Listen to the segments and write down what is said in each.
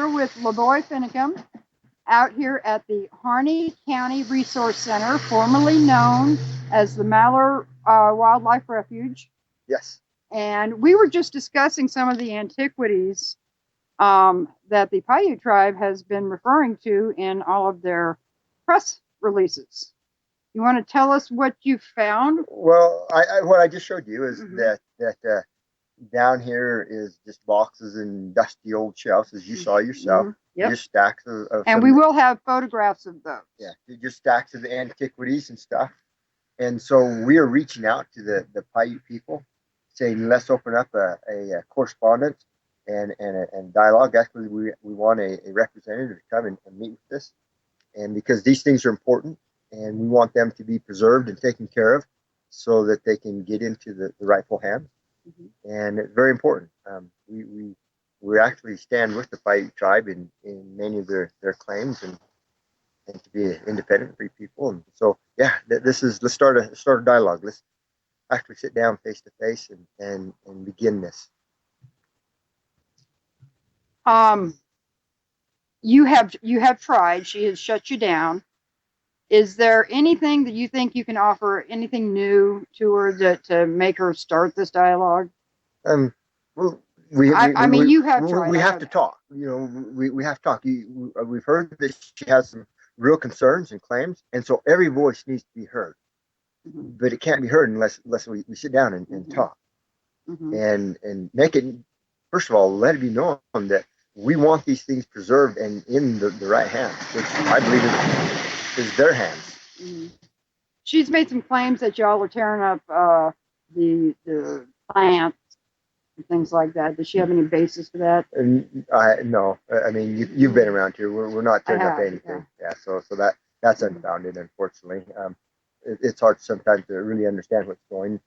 here with Levoy Finnicum out here at the Harney County Resource Center, formerly known as the Malheur Wildlife Refuge. Yes. And we were just discussing some of the antiquities that the Paiute tribe has been referring to in all of their press releases. You want to tell us what you found? Well, what I just showed you is that down here is just boxes and dusty old shelves, as you saw yourself. Yep. Just stacks of and we will have photographs of those. Yeah, just stacks of antiquities and stuff. And so we are reaching out to the Paiute people, saying let's open up a correspondence and dialogue. Actually, we want a representative to come and meet with us, and because these things are important, and we want them to be preserved and taken care of, so that they can get into the rightful hands. And it's very important. We actually stand with the Paiute tribe in many of their claims and to be an independent free people. And so, yeah, let's start a dialogue. Let's actually sit down face to face and begin this. You have tried. She has shut you down. Is there anything that you think you can offer, anything new to her to make her start this dialogue? Well, you have tried. We have to talk. You know, we have to talk. We've heard that she has some real concerns and claims, and so every voice needs to be heard. But it can't be heard unless we sit down and talk, and make it. First of all, let it be known that we want these things preserved and in the right hands, which I believe is their hands. She's made some claims that y'all are tearing up the plants and things like that. Does she have any basis for that? No. I mean, you've been around here. We're not tearing up anything. Yeah. So that's unfounded, unfortunately. It's hard sometimes to really understand what's going.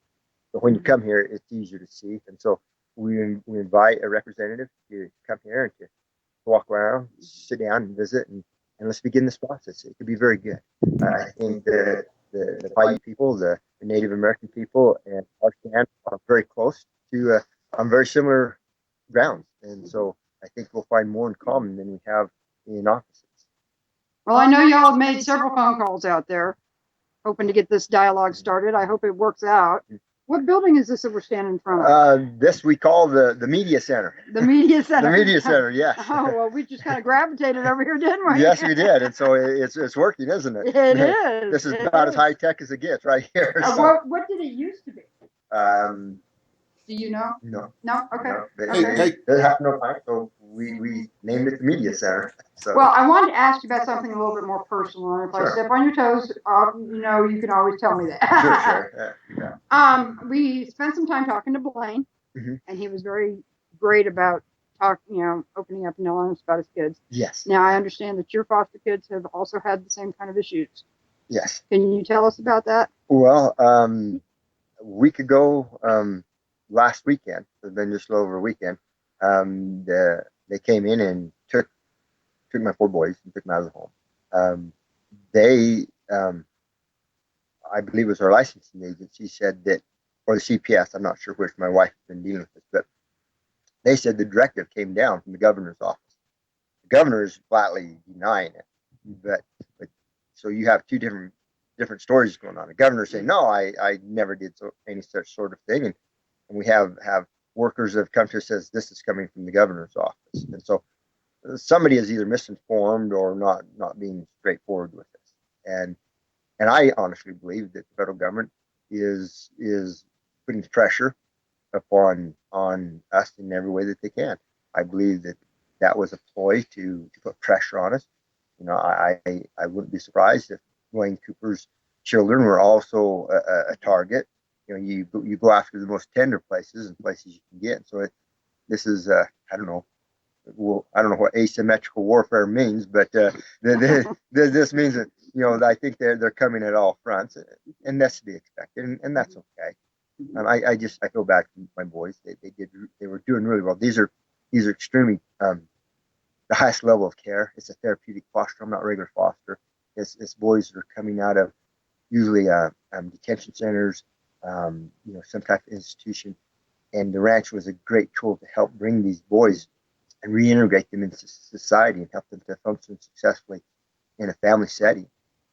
But when you come here, it's easier to see. And so we invite a representative to come here and to walk around, sit down, and visit, and let's begin this process. It could be very good. I think that the Paiute people, the Native American people, and our stand are very close to on very similar grounds, and so I think we'll find more in common than we have in opposites. Well, I know y'all have made several phone calls out there, hoping to get this dialogue started. I hope it works out. What building is this that we're standing in front of? This we call the media center. The media center. The media center, yes. Oh, well, we just kind of gravitated over here, didn't we? Yes, we did, and so it's working, isn't it? It is. This is about as high tech as it gets right here. What did it used to be? Do you know? No. No? Okay. No, they have no time, so we named it the media center. So. Well, I wanted to ask you about something a little bit more personal. And if I step on your toes, you can always tell me that. Sure. Yeah. We spent some time talking to Blaine, and he was very great about opening up and telling us about his kids. Yes. Now, I understand that your foster kids have also had the same kind of issues. Yes. Can you tell us about that? Well, a week ago, last weekend, it's been just a little over a weekend, they came in and took my 4 boys and took them out of the home. They, I believe it was our licensing agency, said that, or the CPS, I'm not sure which, my wife has been dealing with this, but they said the directive came down from the governor's office. The governor is flatly denying it, but so you have two different stories going on. The governor saying, no, I never did any such sort of thing, and we have workers that have come to us says this is coming from the governor's office, and so somebody is either misinformed or not being straightforward with this. And I honestly believe that the federal government is putting pressure upon us in every way that they can. I believe that was a ploy to put pressure on us. You know, I wouldn't be surprised if Wayne Cooper's children were also a target. You know, you go after the most tender places and places you can get. So this is I don't know. Well, I don't know what asymmetrical warfare means, but this means that, you know, I think they're coming at all fronts, and that's to be expected, and that's okay. I feel bad for my boys. They were doing really well. These are extremely the highest level of care. It's a therapeutic foster. I'm not regular foster. It's boys that are coming out of usually detention centers, some type of institution, and the ranch was a great tool to help bring these boys and reintegrate them into society and help them to function successfully in a family setting.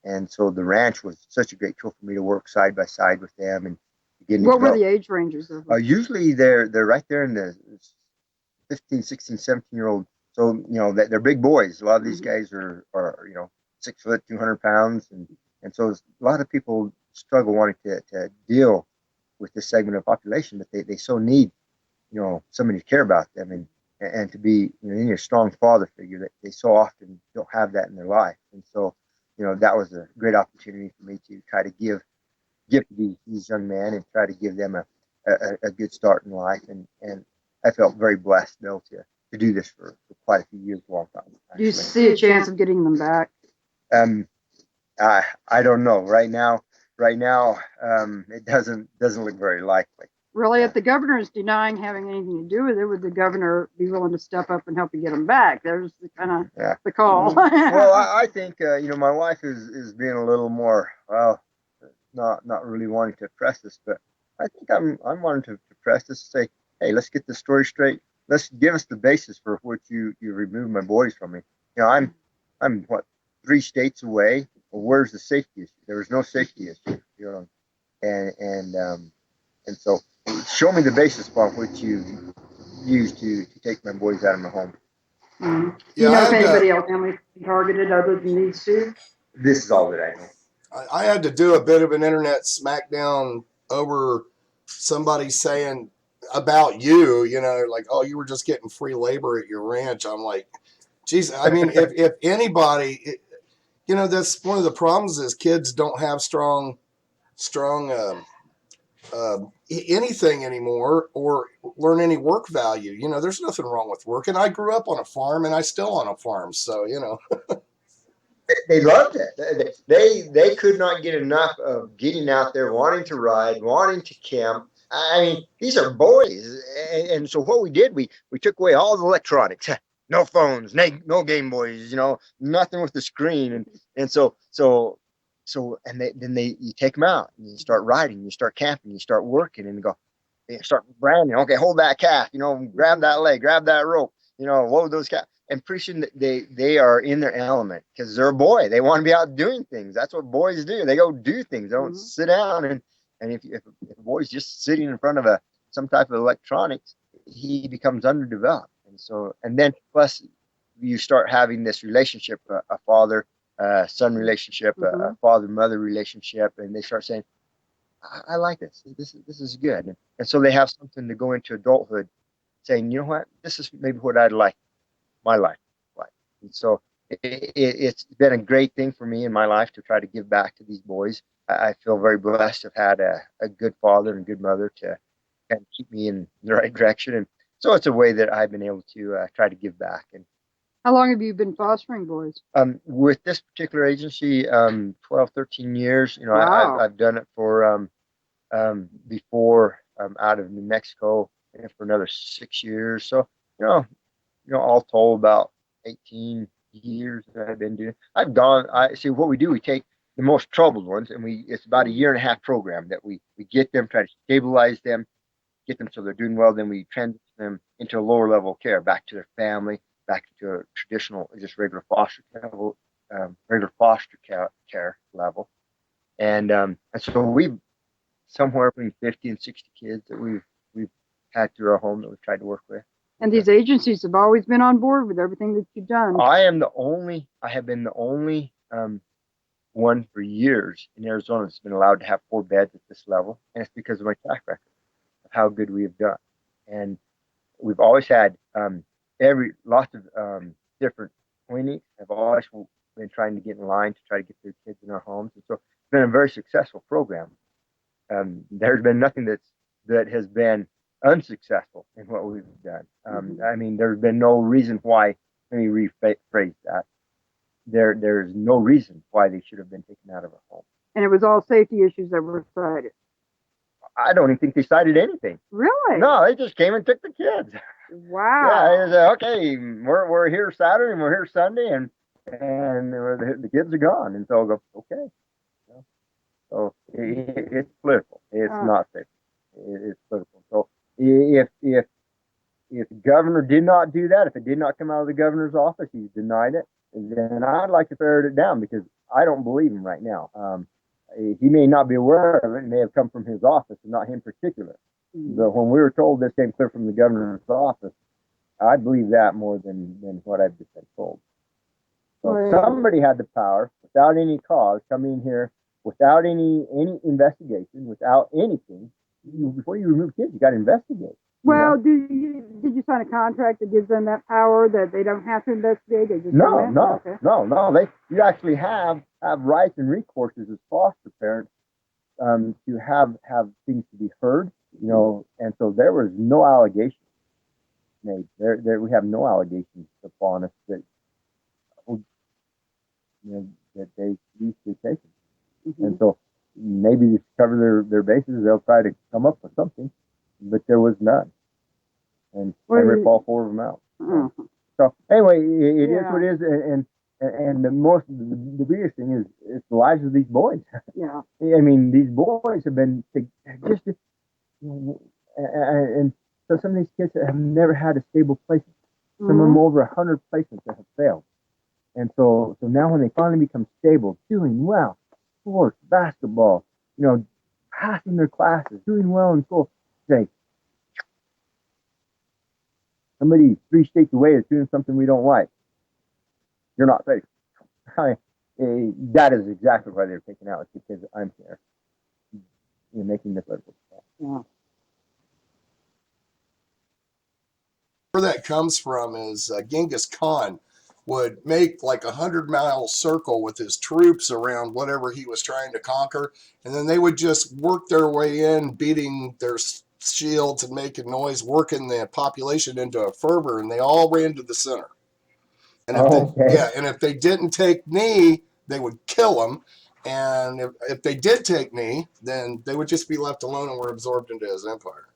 And so the ranch was such a great tool for me to work side by side with them and getting What were the age ranges of them? usually they're right there in the 15, 16, 17-year-old. So, they're big boys. A lot of these guys are 6 foot, 200 pounds. And so a lot of people struggle wanting to deal with this segment of population, but they so need, somebody to care about them and to be, in a strong father figure that they so often don't have that in their life. And so, that was a great opportunity for me to try to give these young men and try to give them a good start in life. And I felt very blessed to be able to do this for quite a few years, a long time. Actually. Do you see a chance of getting them back? I don't know. Right now, it doesn't look very likely. Really, if the governor is denying having anything to do with it, would the governor be willing to step up and help you get them back? There's the kind of the call. Well, I think my wife is being a little more not really wanting to press this, but I think I'm wanting to press this and say, hey, let's get the story straight. Let's give us the basis for which you removed my boys from me. I'm what, 3 states away. Well, where's the safety issue? There was no safety issue, and so show me the basis upon which you used to take my boys out of my home. Mm-hmm. Do you know if anybody else family targeted other than these 2? This is all that I know. I had to do a bit of an internet smackdown over somebody saying about you, like, oh, you were just getting free labor at your ranch. I'm like, geez, I mean, if anybody, that's one of the problems is kids don't have strong anything anymore or learn any work value. There's nothing wrong with work. And I grew up on a farm and I still on a farm. So, They loved it. They could not get enough of getting out there, wanting to ride, wanting to camp. I mean, these are boys, and so what we did, we took away all the electronics, no phones, no Game Boys, nothing with the screen, and so then you take them out, and you start riding, you start camping, you start working, and you start branding. Okay, hold that calf, grab that leg, grab that rope, load those calves. And pretty soon they are in their element because they're a boy. They want to be out doing things. That's what boys do. They go do things. They don't sit down. And if a boy's just sitting in front of some type of electronics, he becomes underdeveloped. And then plus you start having this relationship, a father son relationship, a father mother relationship, and they start saying, I like this. This is good. And so they have something to go into adulthood, saying, you know what, this is maybe what I'd like my life like. And so it's been a great thing for me in my life to try to give back to these boys. I feel very blessed to have had a good father and good mother to kind of keep me in the right direction. And so it's a way that I've been able to try to give back. And how long have you been fostering boys? With this particular agency, 12, 13 years. Wow. I've done it for before out of New Mexico and for another 6 years. So, all told about 18 years that I've been doing. I see what we do. We take the most troubled ones and it's about a 1.5-year program that we get them, try to stabilize them, get them so they're doing well. Then we transition them into a lower level of care, back to their family, back to a traditional, just regular foster care level. And so we've somewhere between 50 and 60 kids that we've had through our home that we've tried to work with. And these agencies have always been on board with everything that you've done. I have been the only one for years in Arizona that's been allowed to have 4 beds at this level. And it's because of my track record of how good we have done. And we've always had lots of different clinics have always been trying to get in line to try to get their kids in our homes. And so it's been a very successful program. There's been nothing that has been unsuccessful in what we've done. I mean, there's been no reason why. Let me rephrase that. There's no reason why they should have been taken out of a home. And it was all safety issues that were cited. I don't even think they cited anything. Really? No, they just came and took the kids. Wow. Yeah, it was okay. We're here Saturday and we're here Sunday, and the kids are gone. And so I'll go, okay. So it's political. It's not safe. It's political. So if if the governor did not do that, if it did not come out of the governor's office, he's denied it, then I'd like to ferret it down because I don't believe him right now. He may not be aware of it. It may have come from his office and not him particular. But when we were told this came clear from the governor's office, I believe that more than what I've just been told. So somebody had the power without any cause come in here without any investigation, without anything. Before you remove kids, you got to investigate. Well, did you sign a contract that gives them that power that they don't have to investigate? They just No. Okay. You actually have rights and recourses as foster parents to have things to be heard, and so there was no allegation made. There we have no allegations upon us that that they used to take it. And so maybe to cover their bases, they'll try to come up with something, but there was none. And I rip all four of them out. So anyway, it is what it is, and the biggest thing is it's the lives of these boys. Yeah. I mean, these boys have been and so some of these kids have never had a stable placement. Some of them over 100 placements that have failed. And so now when they finally become stable, doing well, sports, basketball, passing their classes, doing well in school, say, somebody 3 states away is doing something we don't like. You're not safe. That is exactly why they're taken out. It's because I'm here. You're making this level. Yeah. Where that comes from is Genghis Khan would make like 100-mile circle with his troops around whatever he was trying to conquer, and then they would just work their way in, beating their shields and making noise, working the population into a fervor, and they all ran to the center. And if they didn't take knee, they would kill them. And if they did take knee, then they would just be left alone and were absorbed into his empire.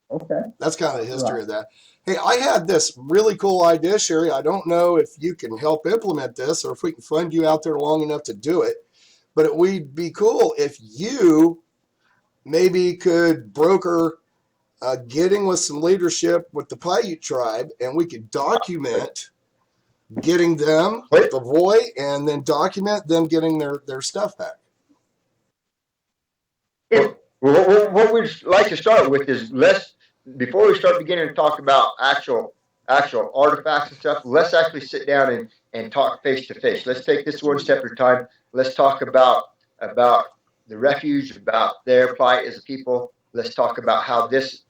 Okay. That's kind of the history of that. Hey, I had this really cool idea, Sherry. I don't know if you can help implement this or if we can fund you out there long enough to do it, but it would be cool if you maybe could broker getting with some leadership with the Paiute tribe, and we could document getting them with the Levoy and then document them getting their stuff back. Well, what we'd like to start with is before we start beginning to talk about actual artifacts and stuff, let's actually sit down and talk face to face. Let's take this one step at a time. Let's talk about the refuge, about their plight as a people. Let's talk about how this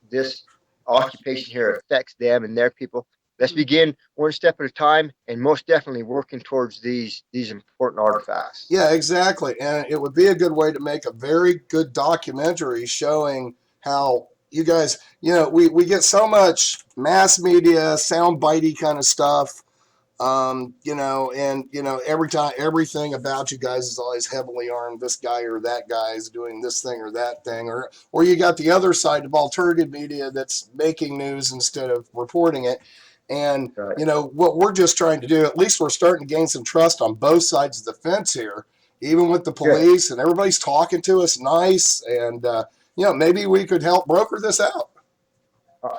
occupation here affects them and their people. Let's begin one step at a time, and most definitely working towards these important artifacts. Yeah, exactly. And it would be a good way to make a very good documentary showing how you guys, we get so much mass media, sound bitey kind of stuff, every time everything about you guys is always heavily armed. This guy or that guy is doing this thing or that thing, or you got the other side of alternative media that's making news instead of reporting it. And, what we're just trying to do, at least we're starting to gain some trust on both sides of the fence here, even with the police, and everybody's talking to us nice. And, maybe we could help broker this out.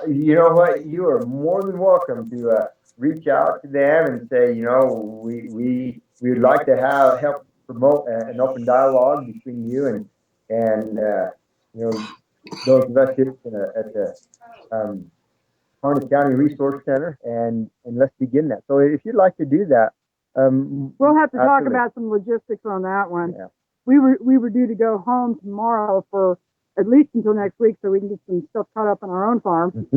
You know what? You are more than welcome to reach out to them and say, we would like to help promote an open dialogue between you and those of us here at the Harness County Resource Center, and let's begin that. So if you'd like to do that, we'll have to talk about some logistics on that one. Yeah. We were due to go home tomorrow for at least until next week, so we can get some stuff caught up on our own farm.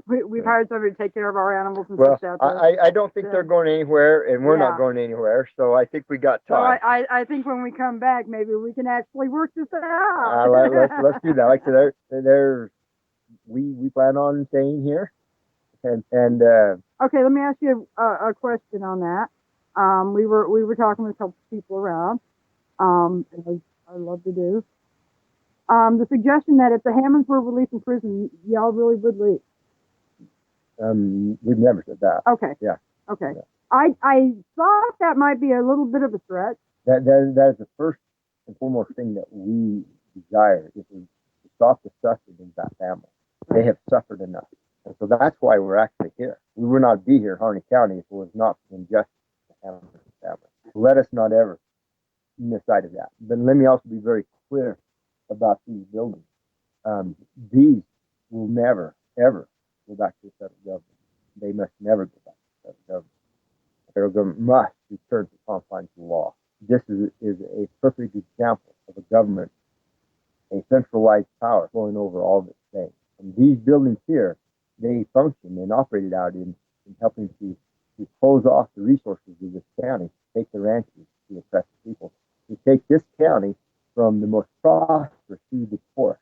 We've hired somebody to take care of our animals and stuff out there. I don't think they're going anywhere, and we're not going anywhere. So I think we got time. So I think when we come back, maybe we can actually work this out. Let's do that. Like I said, we plan on staying here, and okay. Let me ask you a question on that. We were talking with a couple people around, as I love to do. The suggestion that if the Hammonds were released from prison, y'all really would leave. We've never said that. Okay. Yeah. Okay. Yeah. I thought that might be a little bit of a stretch. That is the first and foremost thing that we desire is to stop the suffering in that family. They have suffered enough. And so that's why we're actually here. We would not be here, Harney County, if it was not for injustice to Ammon family. Let us not ever miss sight of that. But let me also be very clear about these buildings. These will never, ever go back to the federal government. They must never go back to the federal government. The federal government must return to the confines of the law. This is a perfect example of a government, a centralized power flowing over all of its things. And these buildings here, they function and operated out in helping to close off the resources of this county, take the ranches to oppress the people, to take this county from the most prosperous to the poorest.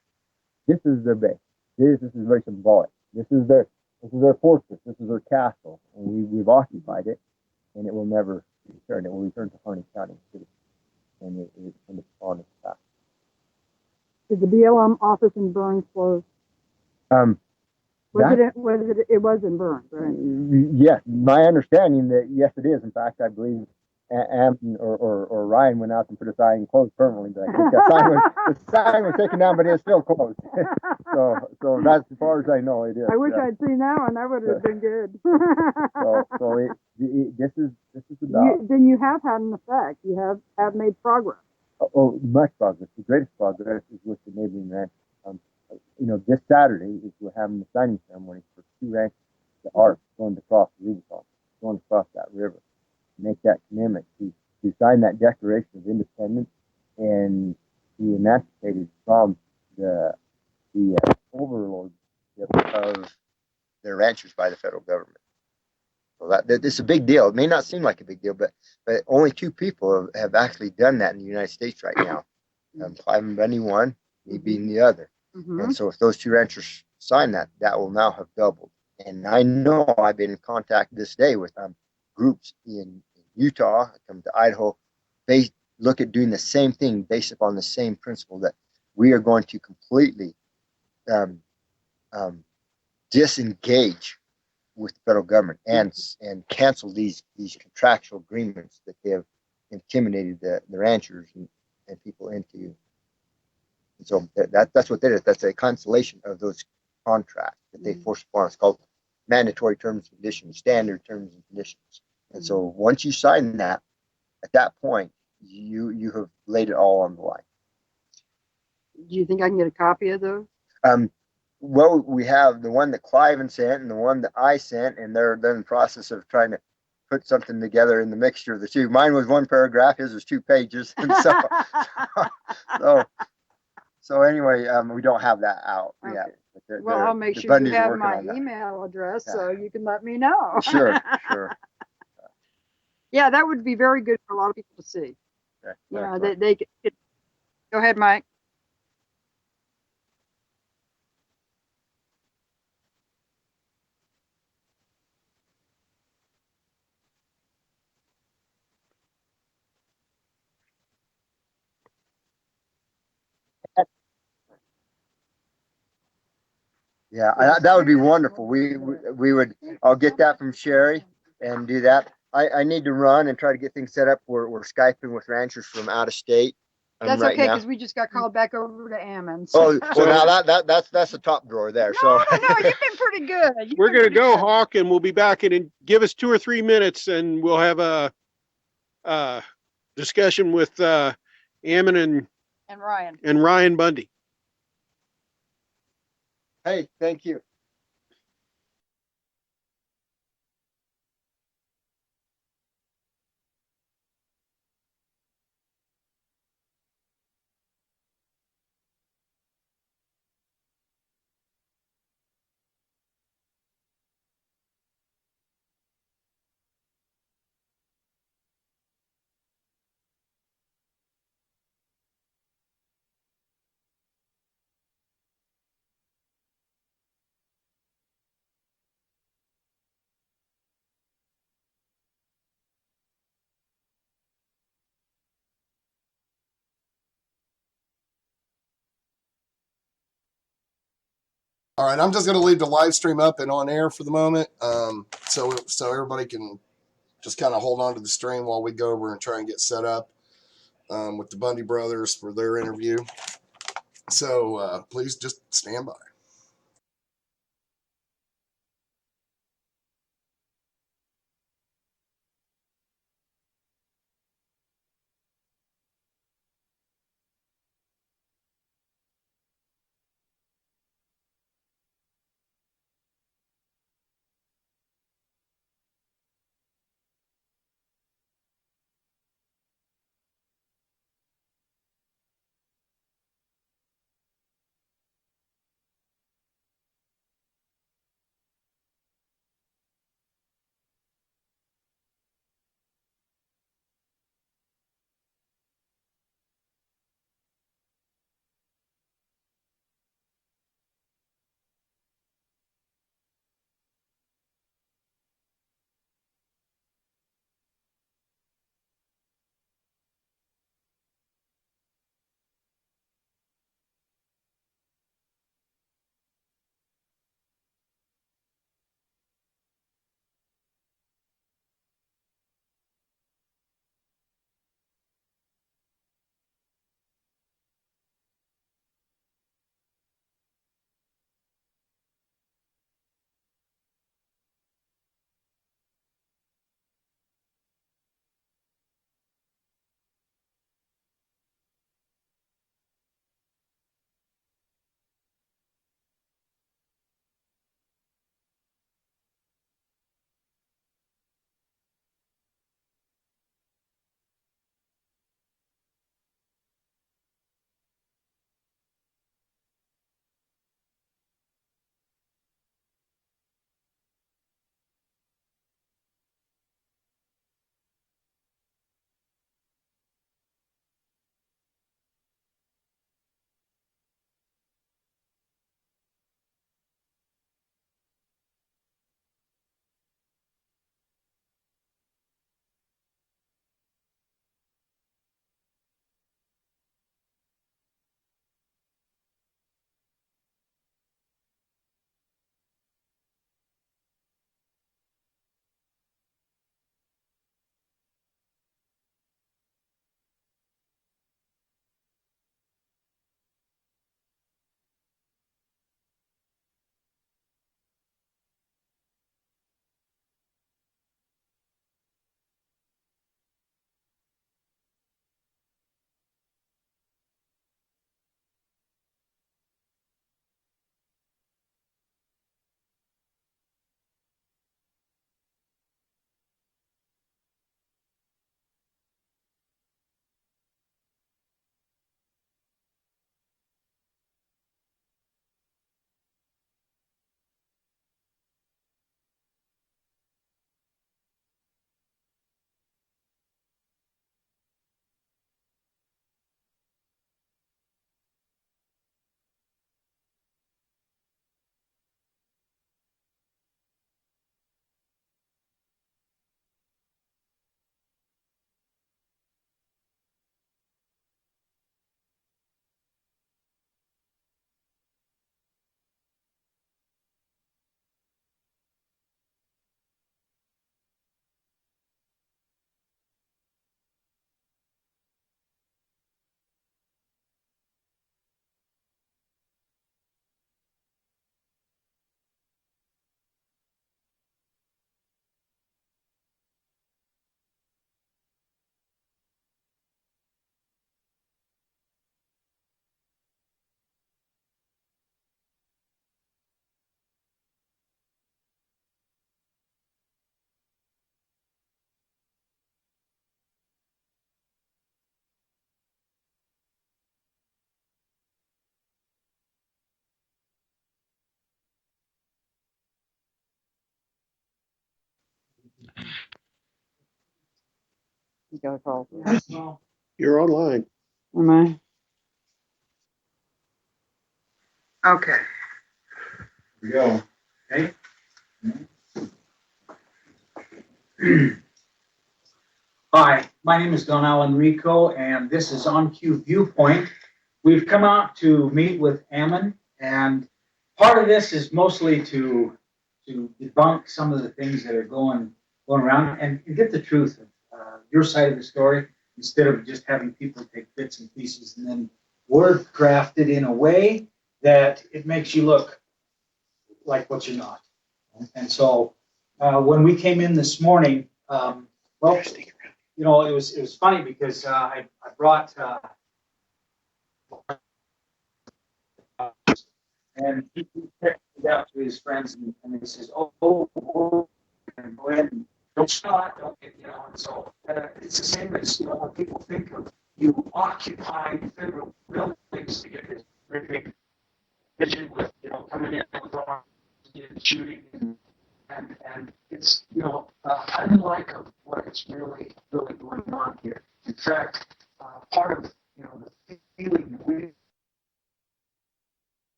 This is their base. This is very symbolic. This is their fortress. This is their castle, and we've occupied it, and it will never return. It will return to Harney County City, and it's on its path. Did the BLM office in Burns close? It was in Burns, right? Yes, my understanding that yes, it is. In fact, I believe Ammon or Ryan went out and put a sign closed permanently, but I think the sign was taken down, but it's still closed. so that's as far as I know, it is. I wish I'd seen that one. That would have been good. This is about. Then you have had an effect. You have made progress. Oh, much progress. The greatest progress is with the neighboring ranches. This Saturday is we're having the signing ceremony for 2 ranches that are going to cross the Rubicon, going to cross that river, make that commitment to sign that Declaration of Independence and be emancipated from the overlordship of their ranchers by the federal government. So it's a big deal. It may not seem like a big deal, but only 2 people have actually done that in the United States right now. Ammon Bundy one, me being the other. Mm-hmm. And so if those 2 ranchers sign that will now have doubled. And I know I've been in contact this day with groups in Utah, come to Idaho. They look at doing the same thing based upon the same principle that we are going to completely disengage with the federal government and cancel these contractual agreements that they have intimidated the ranchers and people into. And so that's what that is. That's a cancellation of those contracts that they force upon us, called mandatory terms and conditions, standard terms and conditions. And so once you sign that, at that point, you have laid it all on the line. Do you think I can get a copy of those? Well, we have the one that Cliven sent and the one that I sent, and they're in the process of trying to put something together in the mixture of the 2. Mine was 1 paragraph, his was 2 pages. And so anyway, we don't have that out yet. Well, I'll make sure you have my email address so you can let me know. Sure. Yeah, that would be very good for a lot of people to see. Okay. They could. Go ahead, Mike. Yeah, that would be wonderful. We would. I'll get that from Sherry and do that. I need to run and try to get things set up. We're Skyping with ranchers from out of state. That's right okay, because we just got called back over to Ammon. So now that's the top drawer there. No, you've been pretty good. We're going to go, Hawk, and we'll be back in. Give us 2 or 3 minutes, and we'll have a discussion with Ammon and Ryan Bundy. Hey, thank you. All right, I'm just going to leave the live stream up and on air for the moment, so everybody can just kind of hold on to the stream while we go over and try and get set up with the Bundy brothers for their interview. So please just stand by. You got a call. You're online. Am I? Okay. Here we go. Okay. Hi, my name is Don Alan Rico, and this is On Cue Viewpoint. We've come out to meet with Ammon, and part of this is mostly to debunk some of the things that are going around and get the truth of your side of the story, instead of just having people take bits and pieces and then word craft it in a way that it makes you look like what you're not. And so when we came in this morning, well, you know, it was funny because I brought and he checked it out to his friends, and he says, oh, and go ahead and don't stop, don't get, you know. And so it's the same as, you know, when people think of you occupying federal buildings to get this very big vision with, you know, coming in with arms and shooting, and it's, you know, unlike of what is really going on here. In fact, part of, you know, the feeling that we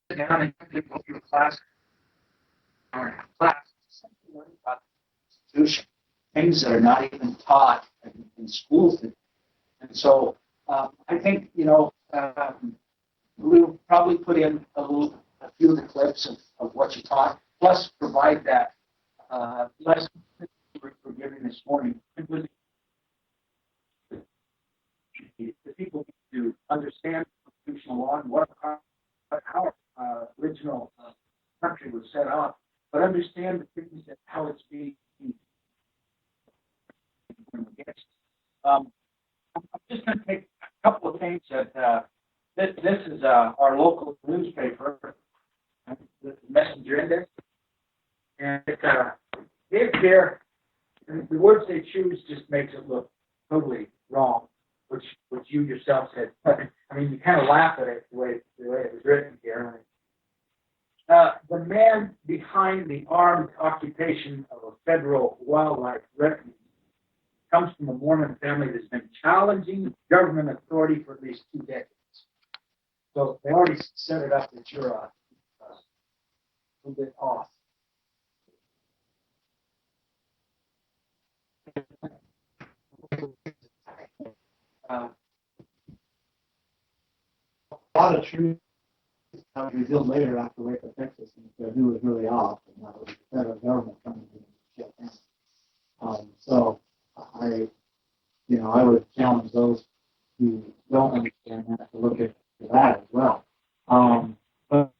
sit down and give your class or class something about the institution, things that are not even taught in schools. And so I think, you know, we'll probably put in a few of the clips of what you taught, plus provide that lesson we're giving this morning. The people need to understand constitutional law and how our original country was set up, but understand the things that how it's being against. I'm just going to take a couple of things that this is our local newspaper, the Messenger Index, and they here, the words they choose just makes it look totally wrong, which you yourself said. I mean, you kind of laugh at it the way it was written here. The man behind the armed occupation of a federal wildlife refuge comes from a Mormon family that's been challenging government authority for at least 2 decades. So they already set it up that you're a little bit off. A lot of truth revealed later after Waco, Texas, and who was really off, and that was the federal government coming in and shut down. So I would challenge those who don't understand that to look at that as well. But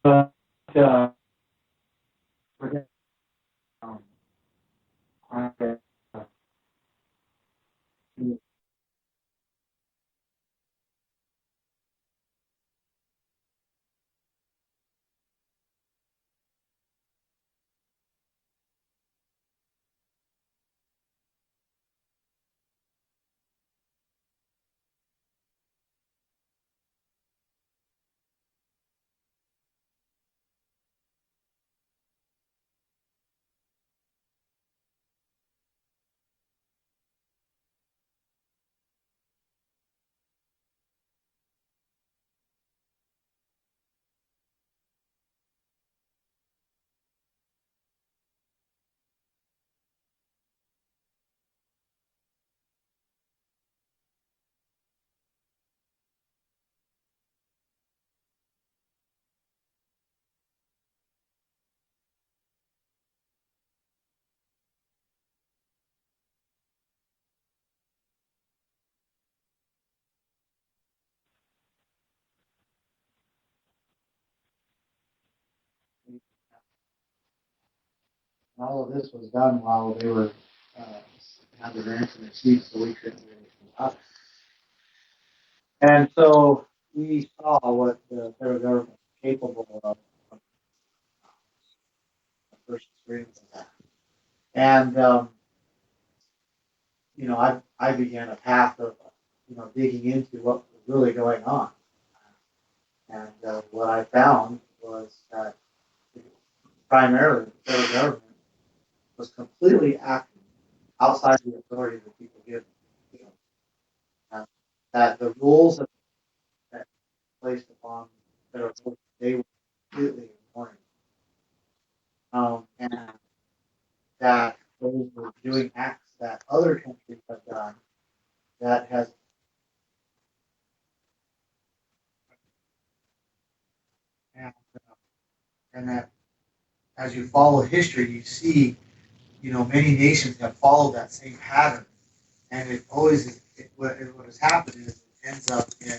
all of this was done while they were had the ranch in their seats, so we couldn't do anything about it. And so we saw what the federal government was capable of the first experience of that. And I began a path of digging into what was really going on. And what I found was that primarily the federal government was completely acting outside the authority that people give them. That the rules that were placed upon federal government, they were completely ignoring. And that those were doing acts that other countries have done that has and, and that as you follow history, you see, many nations have followed that same pattern, and it always what has happened is it ends up in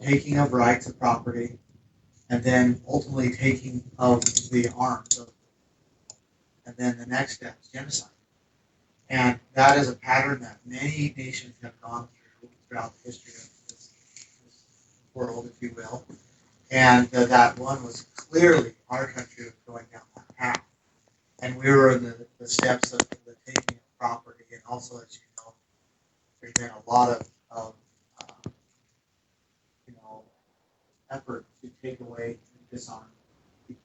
taking of rights of property, and then ultimately taking of the arms, and then the next step is genocide. And that is a pattern that many nations have gone through throughout the history of this world, if you will. And that one was clearly our country was going down that path. And we were in the steps of the taking of property. And also, as you know, there's been a lot of effort to take away and disarm people.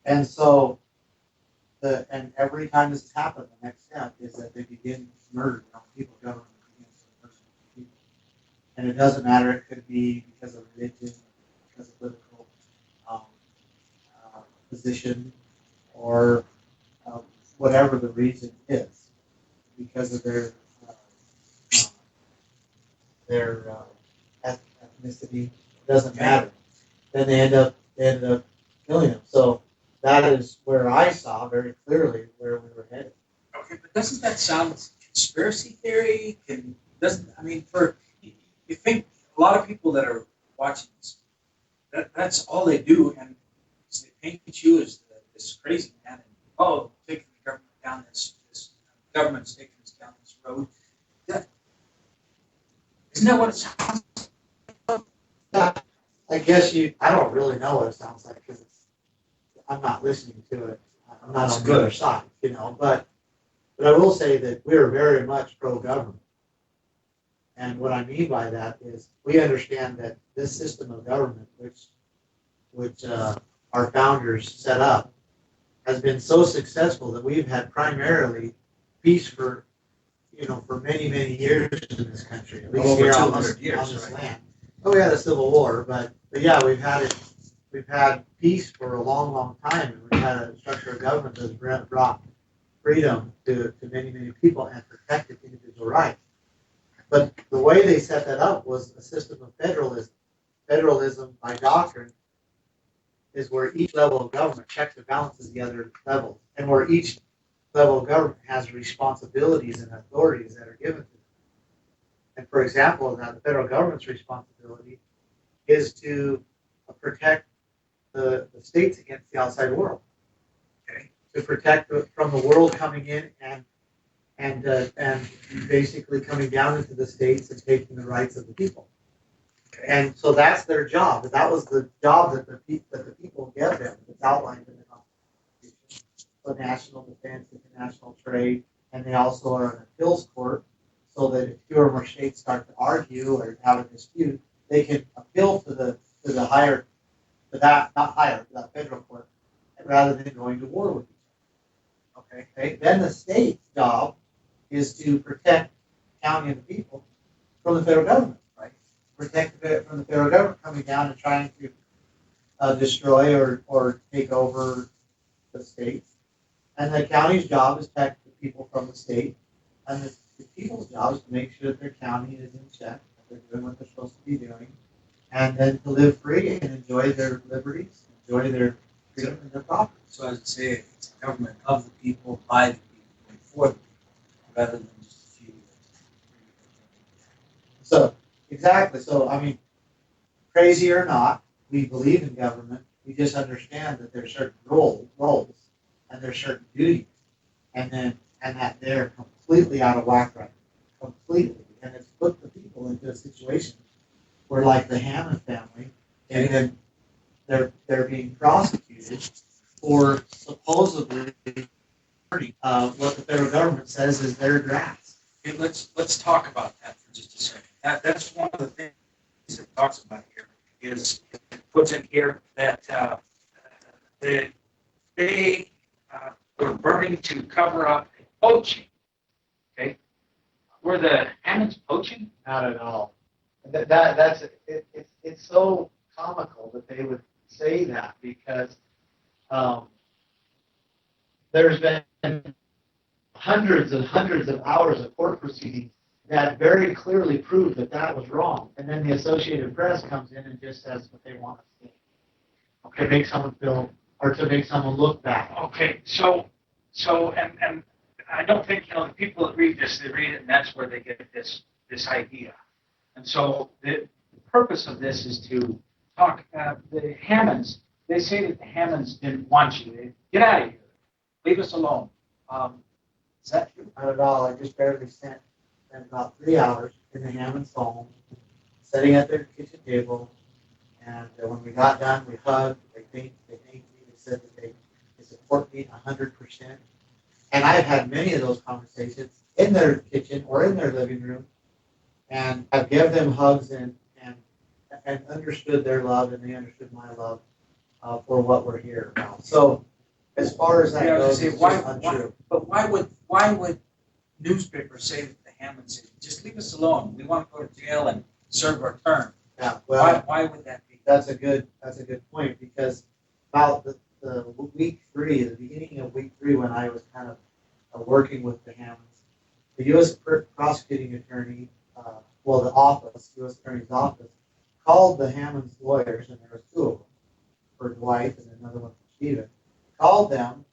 And so, and every time this has happened, the next step is that they begin murdering people. Government begins to murder people. And it doesn't matter. It could be because of religion, because of political position, or whatever the reason is, because of their ethnicity. It doesn't matter. Then they end up killing them. So that is where I saw very clearly where we were headed. Okay, but doesn't that sound conspiracy theory? You think a lot of people that are watching this, that's all they do, and they paint you as this crazy man, and taking the government down this government's taking us down this road. Isn't that what it sounds like? I guess I don't really know what it sounds like because I'm not listening to it. I'm not on the other side, but I will say that we're very much pro-government. And what I mean by that is we understand that this system of government, which our founders set up, has been so successful that we've had primarily peace for many, many years in this country, at least over here 200 years, on this right? land. Oh, we had a civil war, but yeah, we've had peace for a long, long time, and we've had a structure of government that's brought freedom to many, many people and protected individual rights. But the way they set that up was a system of federalism. Federalism by doctrine is where each level of government checks and balances the other levels, and where each level of government has responsibilities and authorities that are given to them. And for example, now the federal government's responsibility is to protect the states against the outside world. Okay, to protect from the world coming in and basically coming down into the states and taking the rights of the people. Okay. And so that's their job. That was the job that the people gave them. It's outlined in the Constitution. So national defense, international trade, and they also are an appeals court, so that if two or more states start to argue or have a dispute, they can appeal to the higher, to that, not higher, to that federal court, rather than going to war with each other. Okay. Then the state's job is to protect the county and the people from the federal government, right? Protect it from the federal government coming down and trying to destroy or take over the states. And the county's job is to protect the people from the state. And the people's job is to make sure that their county is in check, that they're doing what they're supposed to be doing, and then to live free and enjoy their liberties, enjoy their freedom and their property. So as I say, it's a government of the people, by the people, and for the people, rather than just a few. So, exactly. So, crazy or not, we believe in government. We just understand that there's certain roles and there's certain duties, and that they're completely out of whack right now. Completely. And it's put the people into a situation where, like the Ammon family, and then they're being prosecuted for supposedly what the federal government says is their drafts. Okay, let's talk about that for just a second. That's one of the things it talks about here. is puts in here that they were burning to cover up poaching. Okay, were the Ammons poaching? Not at all. It's so comical that they would say that because there's been hundreds and hundreds of hours of court proceedings that very clearly prove that that was wrong. And then the Associated Press comes in and just says what they want to say. Okay, to make someone feel, or to make someone look bad. Okay, so and I don't think, the people that read this, they read it and that's where they get this idea. And so the purpose of this is to talk, the Hammonds, they say that the Hammonds didn't want you. They, get out of here. Leave us alone. Is that true? Not at all. I just barely spent about 3 hours in the Hammond's home, sitting at their kitchen table. And when we got done, we hugged. They thanked me. They said that they support me 100%. And I've had many of those conversations in their kitchen or in their living room. And I've given them hugs and understood their love, and they understood my love for what we're here about. So as far as that goes, it's just untrue. But why would newspapers say that the Hammonds say, just leave us alone? We want to go to jail and serve our term. Yeah, well, why would that be? That's a good point, because about the week 3, the beginning of week 3, when I was kind of working with the Hammonds, the U.S. prosecuting attorney, the office, U.S. Attorney's office, called the Hammonds lawyers, and there were 2 of them, for Dwight and another one for Stephen, called them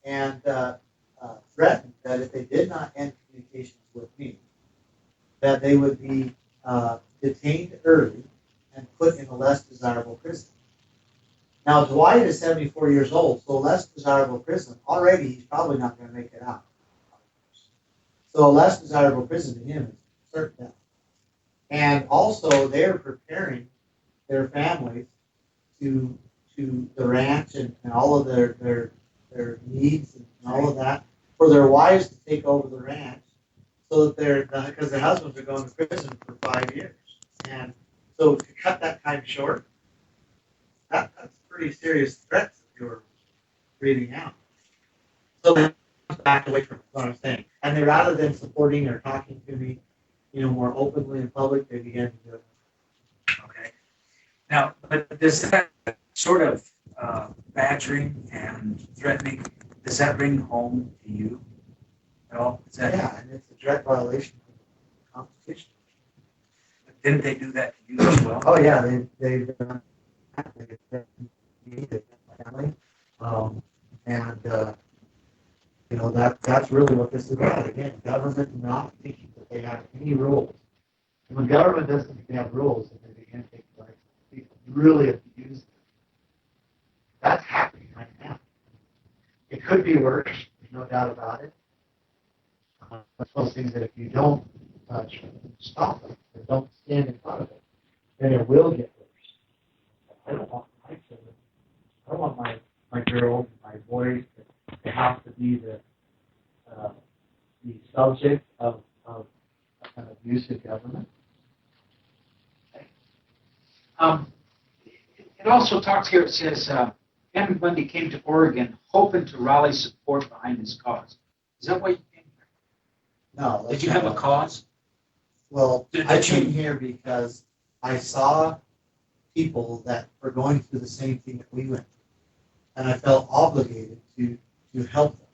and threatened that if they did not end communications with me, that they would be detained early and put in a less desirable prison. Now, Dwight is 74 years old, so a less desirable prison, already he's probably not going to make it out. So a less desirable prison to him is certain death. And also, they're preparing their families to the ranch and all of their needs and all of that, for their wives to take over the ranch, so that because their husbands are going to prison for 5 years. And so to cut that time short, that's pretty serious threats that you were reading out. So they backed away from what I'm saying. And they, rather than supporting or talking to me, more openly in public, they began to do it. Okay. Now, but does that sort of badgering and threatening, does that ring home to you at all? Is that, yeah, and it's a direct violation of the Constitution. didn't they do that to you as well? Oh yeah, they've done that. They've threatened me, they've threatened my family, that's really what this is about. Again, government not thinking that they have any rules. And when government doesn't think they have rules, and they begin to take rights, people really abuse them. That's happening right now. It could be worse, there's no doubt about it. That's one of those things that if you don't stop it, or don't stand in front of it, then it will get worse. I don't want my children, I don't want my girls, my boys to have to be the subject of an abusive government. It also talks here, it says, Ammon Bundy came to Oregon hoping to rally support behind his cause. Is that why you came here? No. Did you have a cause? Well, I came here because I saw people that were going through the same thing that we went through, and I felt obligated to help them.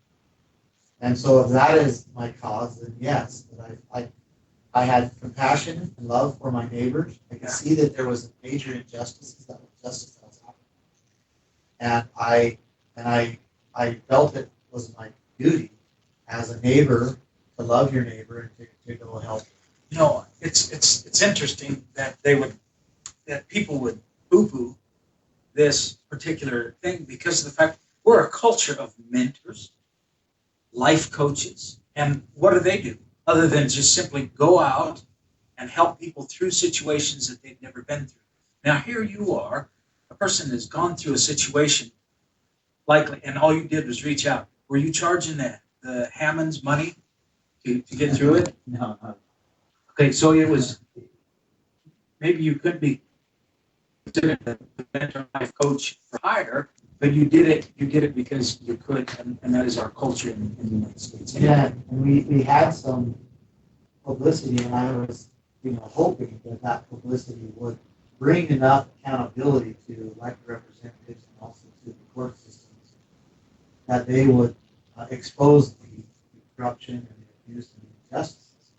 And so if that is my cause, then yes. But I had compassion and love for my neighbors. I could see that there was a major injustice that was happening. And I felt it was my duty as a neighbor to love your neighbor and to go help. It's interesting that people would poo-poo this particular thing because of the fact we're a culture of mentors, life coaches, and what do? Other than just simply go out and help people through situations that they've never been through. Now here you are, a person has gone through a situation likely, and all you did was reach out. Were you charging the Hammonds money to get through it? No. Okay, so it was, maybe you could be a mentor life coach for hire, but you did it because you could, and that is our culture in the United States. Yeah, and we had some publicity, and I was, hoping that that publicity would bring enough accountability to elected representatives and also to the court systems that they would expose the corruption and the abuse and the injustices.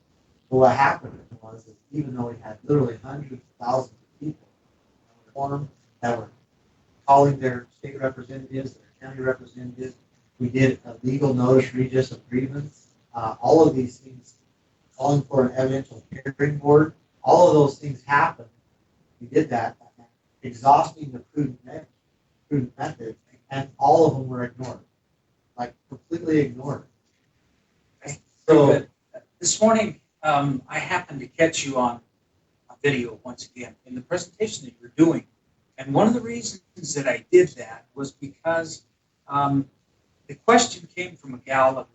But what happened was that even though we had literally hundreds of thousands of people that were formed, that were calling their state representatives, their county representatives, we did a legal notice regis of grievance, all of these things, calling for an evidential hearing board, all of those things happened. We did that, exhausting the prudent methods, and all of them were ignored, like completely ignored. Okay. So this morning, I happened to catch you on a video once again in the presentation that you're doing. And one of the reasons that I did that was because the question came from a gal that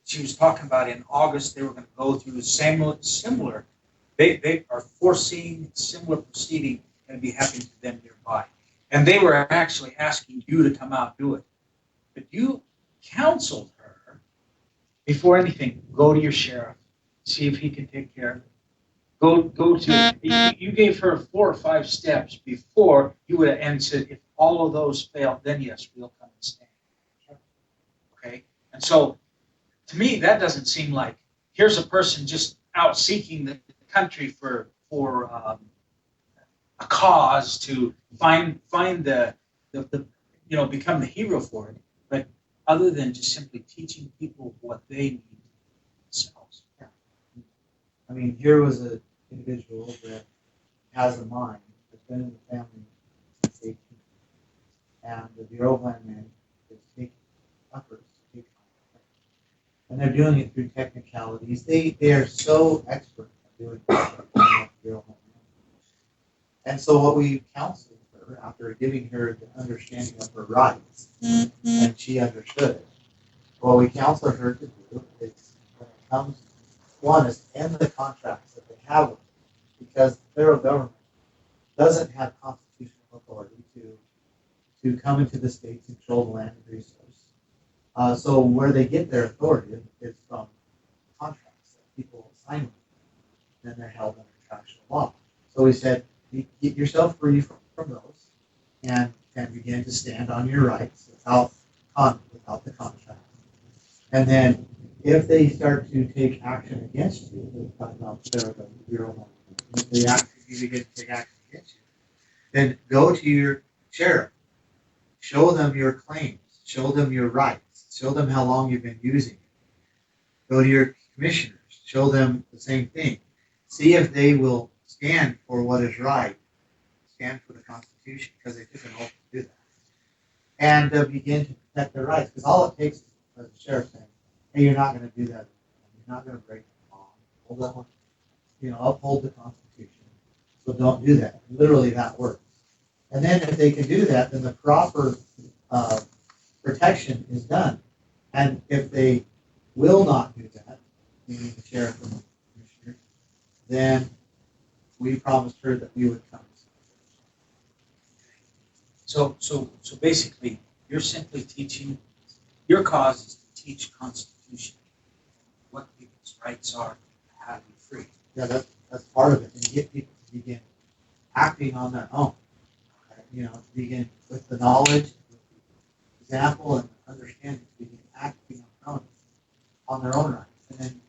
she was talking about in August they were going to go through similar. They are foreseeing similar proceeding going to be happening to them nearby. And they were actually asking you to come out and do it. But you counseled her before anything, go to your sheriff, see if he can take care of it. Go to, you gave her 4 or 5 steps before you would have and said, if all of those fail, then yes, we'll come and stand. Okay? And so, to me, that doesn't seem like, here's a person just out seeking the country for a cause to find the become the hero for it, but other than just simply teaching people what they need themselves. Yeah. I mean, here was an individual that has a mind, that's been in the family since 18, and the Bureau of Land Management is taking efforts to take on it. And they're doing it through technicalities. They are so expert at doing it at the Bureau of Land Management. And so what we counseled her, after giving her the understanding of her rights, and she understood it, what we counseled her to do is, when it comes, one is end the contracts that they have with them, because the federal government doesn't have constitutional authority to come into the states and control the land and resource. So where they get their authority is from contracts that people sign with them, then they're held under contractual law. So we said, keep yourself free from those and begin to stand on your rights without the contract. And then if they start to take action against you, we're talking about the Bureau of Land Management, if they begin to take action against you, then go to your sheriff, show them your claims, show them your rights, show them how long you've been using it. Go to your commissioners, show them the same thing. See if they will stand for what is right, stand for the Constitution, because they took an oath to do that, and begin to protect their rights. Because all it takes is the sheriff saying, "Hey, you're not going to do that. You're not going to break the law. Uphold the Constitution. So don't do that." Literally, that works. And then if they can do that, then the proper protection is done. And if they will not do that, meaning the sheriff and the commissioner, then we promised her that we would come. So basically, you're simply teaching. Your cause is to teach Constitution, what people's rights are, how to be free. Yeah, that's part of it, and get people to begin acting on their own. To begin with the knowledge, with the example, and understanding, to begin acting on their own rights, and then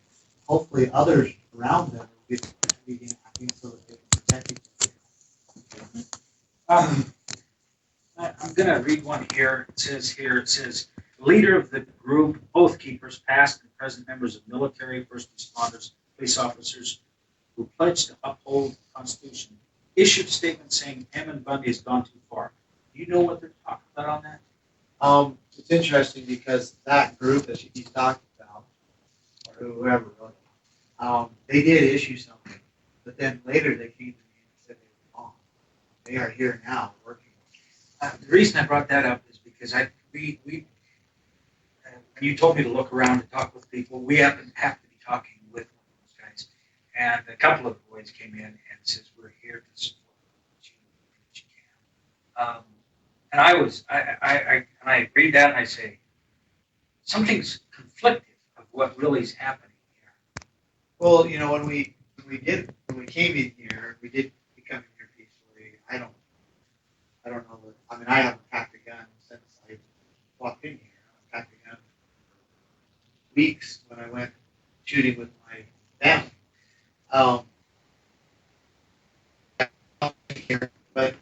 hopefully others around them will begin acting so that they can protect each other. I'm going to read one here. It says, leader of the group, oath keepers, past and present members of military, first responders, police officers who pledged to uphold the Constitution, issued a statement saying Ammon Bundy has gone too far. Do you know what they're talking about on that? It's interesting because that group that he's talking about, or whoever wrote it, they did issue something, but then later they came to me and said they were wrong. They are here now working. The reason I brought that up is because when you told me to look around and talk with people, we happen to be talking with one of those guys, and a couple of the boys came in and says, "We're here to support what you And I read that and I say, something's conflictive of what really is happening here. Well, when we came in here, we did become in here peacefully. I don't know. I haven't packed a gun since I walked in here. I packed a gun for weeks when I went shooting with my family. But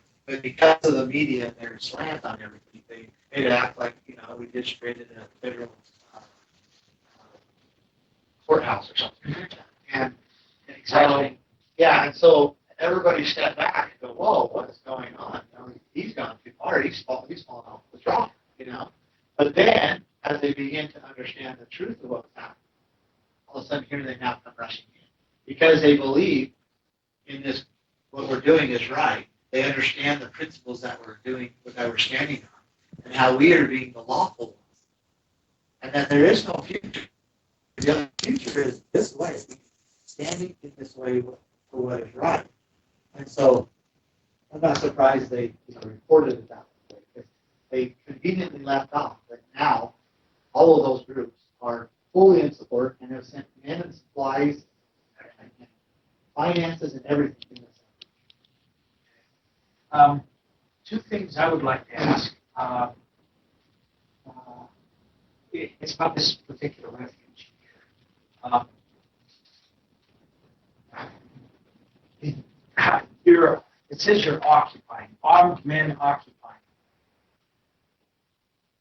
because of the media and their slant on everything, they made it act like we just raided a federal courthouse or something like that. And Exactly. yeah, and so everybody stepped back and go, "Whoa, what is going on? He's gone too far. He's fallen off the track." But then, as they begin to understand the truth of what's happening, all of a sudden here they now come rushing in because they believe in this. What we're doing is right. They understand the principles that we're doing, that we're standing on, and how we are being the lawful ones, and that there is no future. The only future is this way, standing in this way for what is right. And so I'm not surprised they reported it that way. Because they conveniently left off that now all of those groups are fully in support and have sent men and supplies and finances and everything in this. Two things I would like to ask. It's about this particular refuge. It says you're occupying, armed men occupying.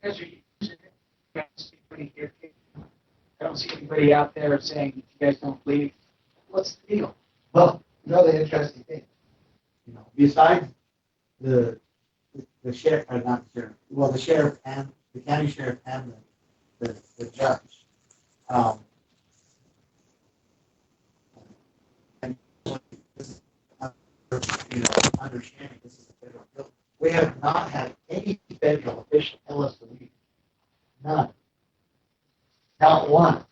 You guys are using it. You guys see anybody here? I don't see anybody out there saying if you guys don't leave. What's the deal? Well, another interesting thing, besides the sheriff, or not the sheriff, well, the sheriff and the county sheriff and the judge. And understanding this is a federal bill. We have not had any federal official tell us to leave. None. Not one.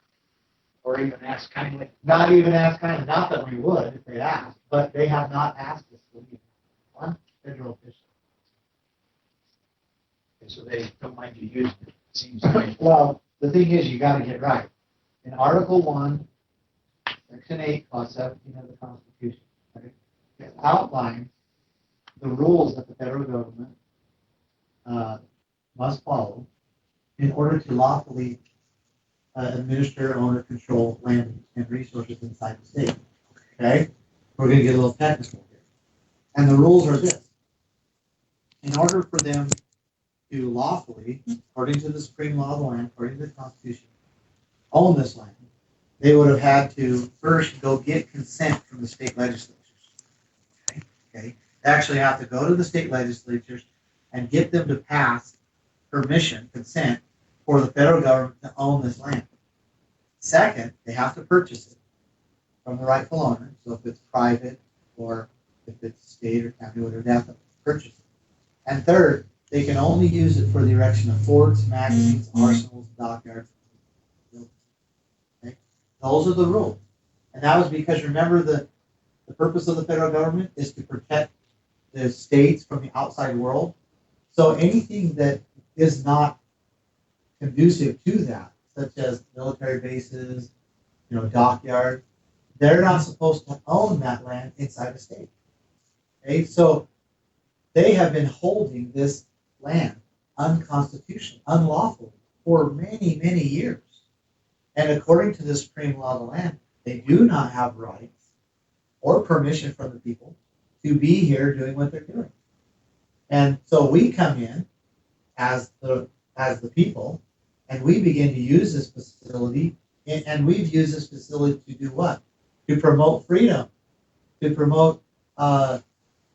Or even ask kindly? Not even asked kindly. Not that we would if they asked, but they have not asked us to leave. One federal official. Okay, so they don't mind you using it, it seems like. Well, the thing is, you got to get right. In Article 1, Section 8, Clause 17 of the Constitution, right, it outlines the rules that the federal government must follow in order to lawfully administer, own, or control land and resources inside the state. Okay? We're going to get a little technical here. And the rules are this. In order for them to lawfully, according to the supreme law of the land, according to the Constitution, own this land, they would have had to first go get consent from the state legislatures. Okay? They actually have to go to the state legislatures and get them to pass permission, consent, for the federal government to own this land. Second, they have to purchase it from the rightful owner. So if it's private or if it's state or county, whatever, they have to purchase it. And third, they can only use it for the erection of forts, magazines, arsenals, dockyards. Okay? Those are the rules. And that was because, remember, the purpose of the federal government is to protect the states from the outside world. So anything that is not conducive to that, such as military bases, dockyards, they're not supposed to own that land inside the state. Okay, so they have been holding this land unconstitutional, unlawful for many, many years. And according to the supreme law of the land, they do not have rights or permission from the people to be here doing what they're doing. And so we come in as the people, and we begin to use this facility, and we've used this facility to do what? To promote freedom, to promote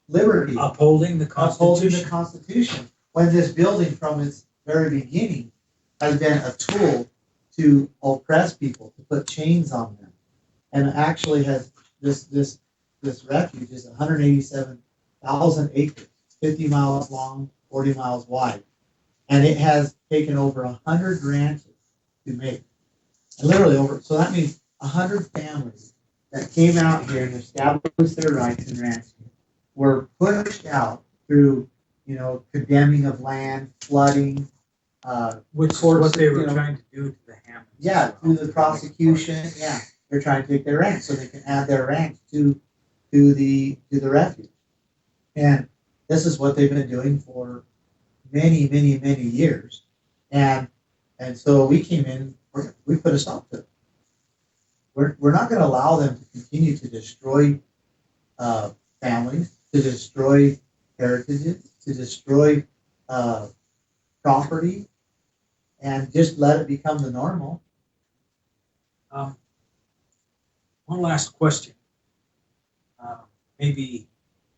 liberty. Upholding the Constitution. When this building from its very beginning has been a tool to oppress people, to put chains on them. And actually has this refuge is 187,000 acres, 50 miles long, 40 miles wide. And it has taken over 100 ranches to make. And literally over, so that means 100 families that came out here and established their rights and ranches were pushed out through condemning of land, flooding, Which is courts, what they were you know, trying to do to the Hammonds. yeah, as well. through the prosecution, yeah, they're trying to take their ranch so they can add their ranch to the refuge. And this is what they've been doing for many, many, many years. And so we came in, we put a stop to it. We're not going to allow them to continue to destroy families, to destroy heritages, to destroy property, and just let it become the normal. One last question. Maybe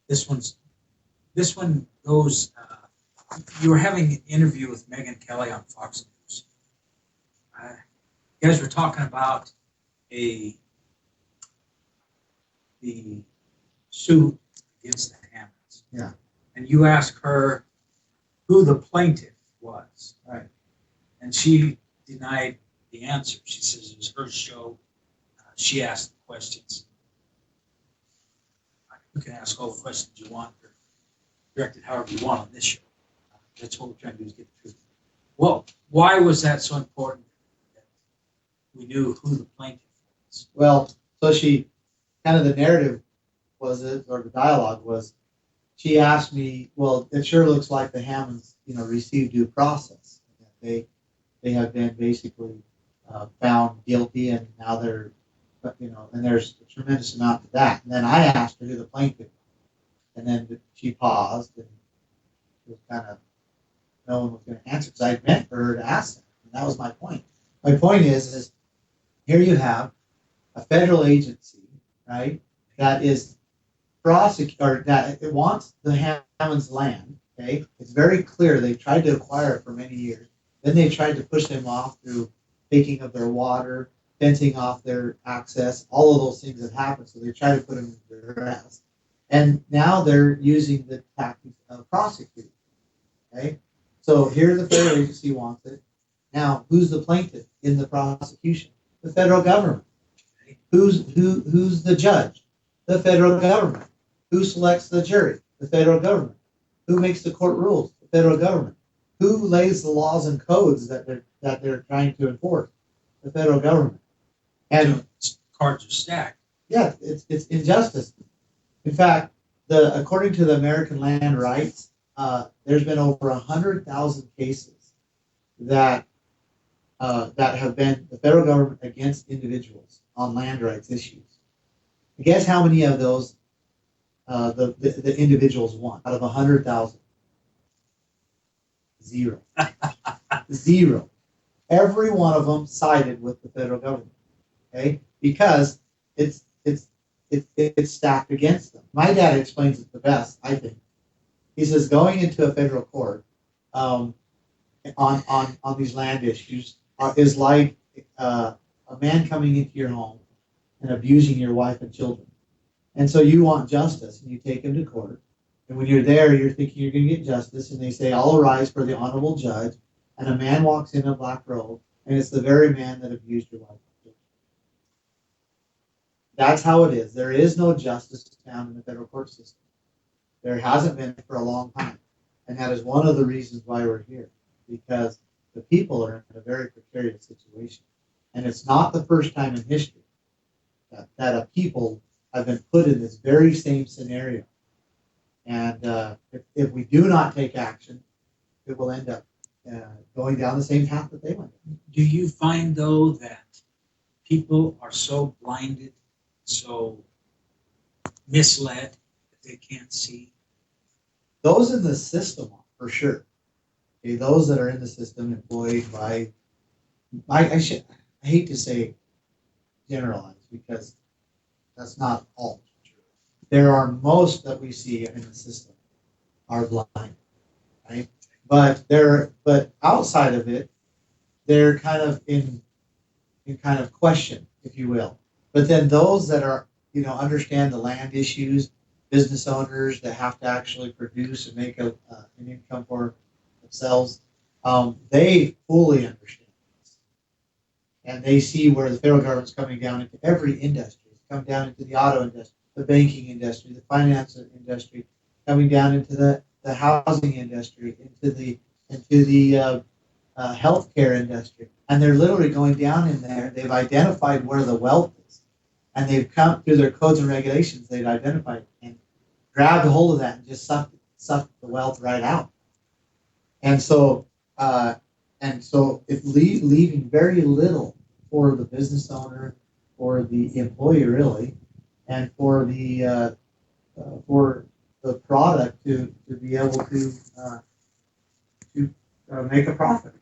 this one goes. You were having an interview with Megyn Kelly on Fox News. You guys were talking about the suit against the Hammonds. Yeah. And you asked her who the plaintiff was. Right. And she denied the answer. She says it was her show. She asked the questions. You can ask all the questions you want, or direct it however you want on this show. That's what we're trying to do, is get the truth. Well, why was that so important that we knew who the plaintiff was? Well, so she, kind of the narrative was it, or the dialogue was, she asked me, well, it sure looks like the Hammonds, received due process. They have been basically found guilty, and now they're, and there's a tremendous amount of that. And then I asked her who the plaintiff was, and then she paused, and it was kind of, no one was going to answer, because I meant for her to ask that. And that was my point. My point is here you have a federal agency, right, that is that it wants the Hammonds' land. Okay, it's very clear they've tried to acquire it for many years. Then they tried to push them off through taking of their water, fencing off their access. All of those things have happened, so they try to put them in duress. And now they're using the tactics of prosecuting. Okay, so here the federal agency wants it. Now, who's the plaintiff in the prosecution? The federal government. Who's the judge? The federal government. Who selects the jury? The federal government. Who makes the court rules? The federal government. Who lays the laws and codes that they're trying to enforce? The federal government. And so cards are stacked. Yeah, it's injustice. In fact, according to the American Land Rights, there's been over 100,000 cases that have been the federal government against individuals on land rights issues. Guess how many of those the individuals won out of 100,000? Zero. Zero. Every one of them sided with the federal government. Okay, because it's stacked against them. My dad explains it the best, I think. He says going into a federal court on these land issues is like a man coming into your home and abusing your wife and children. And so you want justice, and you take him to court. And when you're there, you're thinking you're going to get justice, and they say, all arise for the honorable judge. And a man walks in a black robe, and it's the very man that abused your wife and children. That's how it is. There is no justice found in the federal court system. There hasn't been for a long time. And that is one of the reasons why we're here, because the people are in a very precarious situation. And it's not the first time in history that a people have been put in this very same scenario. And if we do not take action, it will end up going down the same path that they went. Do you find, though, that people are so blinded, so misled that they can't see? Those in the system, for sure. Okay, those that are in the system employed by, I hate to say generalize, because that's not all true. There are most that we see in the system are blind, right? But outside of it, they're kind of in kind of question, if you will. But then those that are, understand the land issues, business owners that have to actually produce and make an income for themselves, they fully understand this. And they see where the federal government's coming down into every industry. It's come down into the auto industry, the banking industry, the finance industry, coming down into the the housing industry, into the healthcare industry, and they're literally going down in there. They've identified where the wealth is, and they've come through their codes and regulations. They've identified and grabbed a hold of that and just sucked the wealth right out. And so it's leaving very little for the business owner or the employee, really, and for the product to be able to make a profit.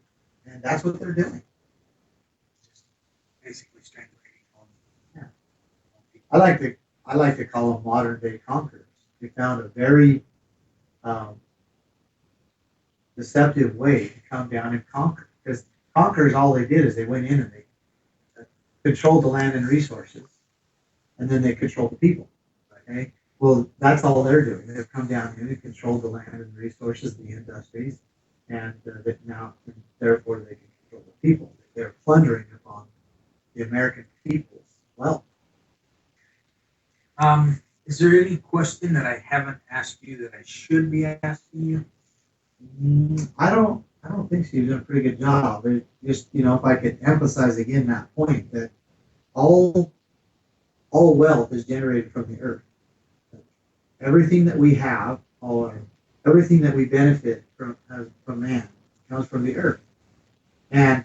And that's what they're doing. Basically strangulating on. Yeah. I like to call them modern day conquerors. They found a very deceptive way to come down and conquer. Because conquerors, all they did is they went in and they controlled the land and resources, and then they controlled the people. Okay. Well, that's all they're doing. They've come down in and controlled the land and resources, the industries, and therefore they can control the people. They're plundering upon the American people's wealth. Is there any question that I haven't asked you that I should be asking you? I don't think so. You've done a pretty good job. It just, if I could emphasize again that point that all wealth is generated from the earth. Everything that we have, everything that we benefit from man comes from the earth. And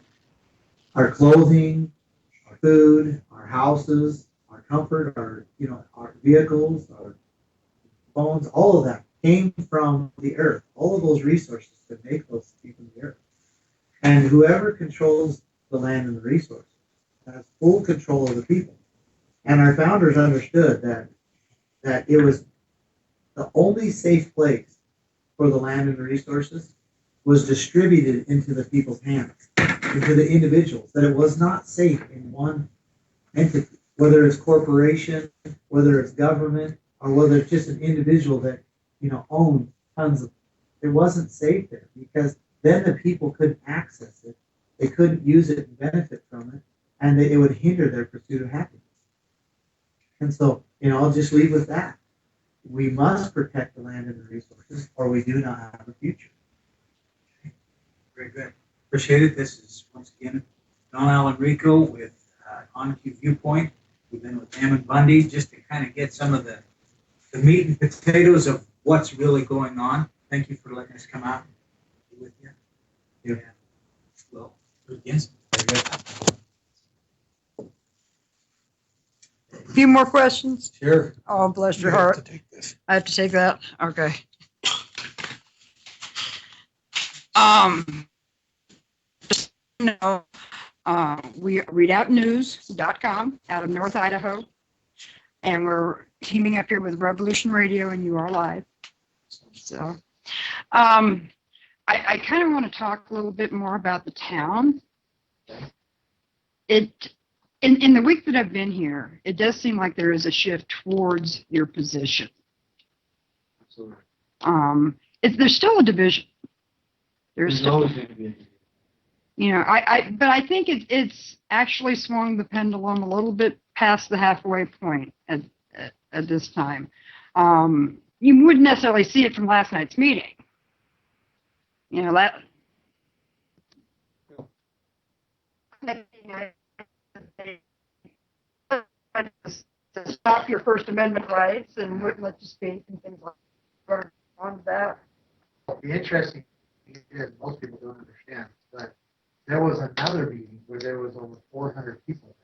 our clothing, our food, our houses, our comfort, our vehicles, our phones, all of that came from the earth. All of those resources to make those came from the earth. And whoever controls the land and the resources has full control of the people. And our founders understood that it was the only safe place for the land and the resources was distributed into the people's hands, into the individuals, that it was not safe in one entity, whether it's corporation, whether it's government, or whether it's just an individual that, owned tons of, it wasn't safe there, because then the people couldn't access it, they couldn't use it and benefit from it, and it would hinder their pursuit of happiness. And so, I'll just leave with that. We must protect the land and the resources, or we do not have a future. Very good. Appreciate it. This is, once again, Don Allen Rico with On-Q Viewpoint. We've been with Ammon Bundy just to kind of get some of the meat and potatoes of what's really going on. Thank you for letting us come out and be with you. Yeah. Well, again, very good. A few more questions? Sure. Oh, bless your You have heart. to take this. I have to take that? Okay. Just, we readoutnews.com out of North Idaho, and we're teaming up here with Revolution Radio, and you are live. So, I kind of want to talk a little bit more about the town. In the week that I've been here, it does seem like there is a shift towards your position. Absolutely. There's still a division. There's still, always going to be a division. but I think it's actually swung the pendulum a little bit past the halfway point at this time. You wouldn't necessarily see it from last night's meeting. To stop your First Amendment rights and wouldn't let you speak and things like that. On that. The interesting thing is, most people don't understand, but there was another meeting where there was over 400 people,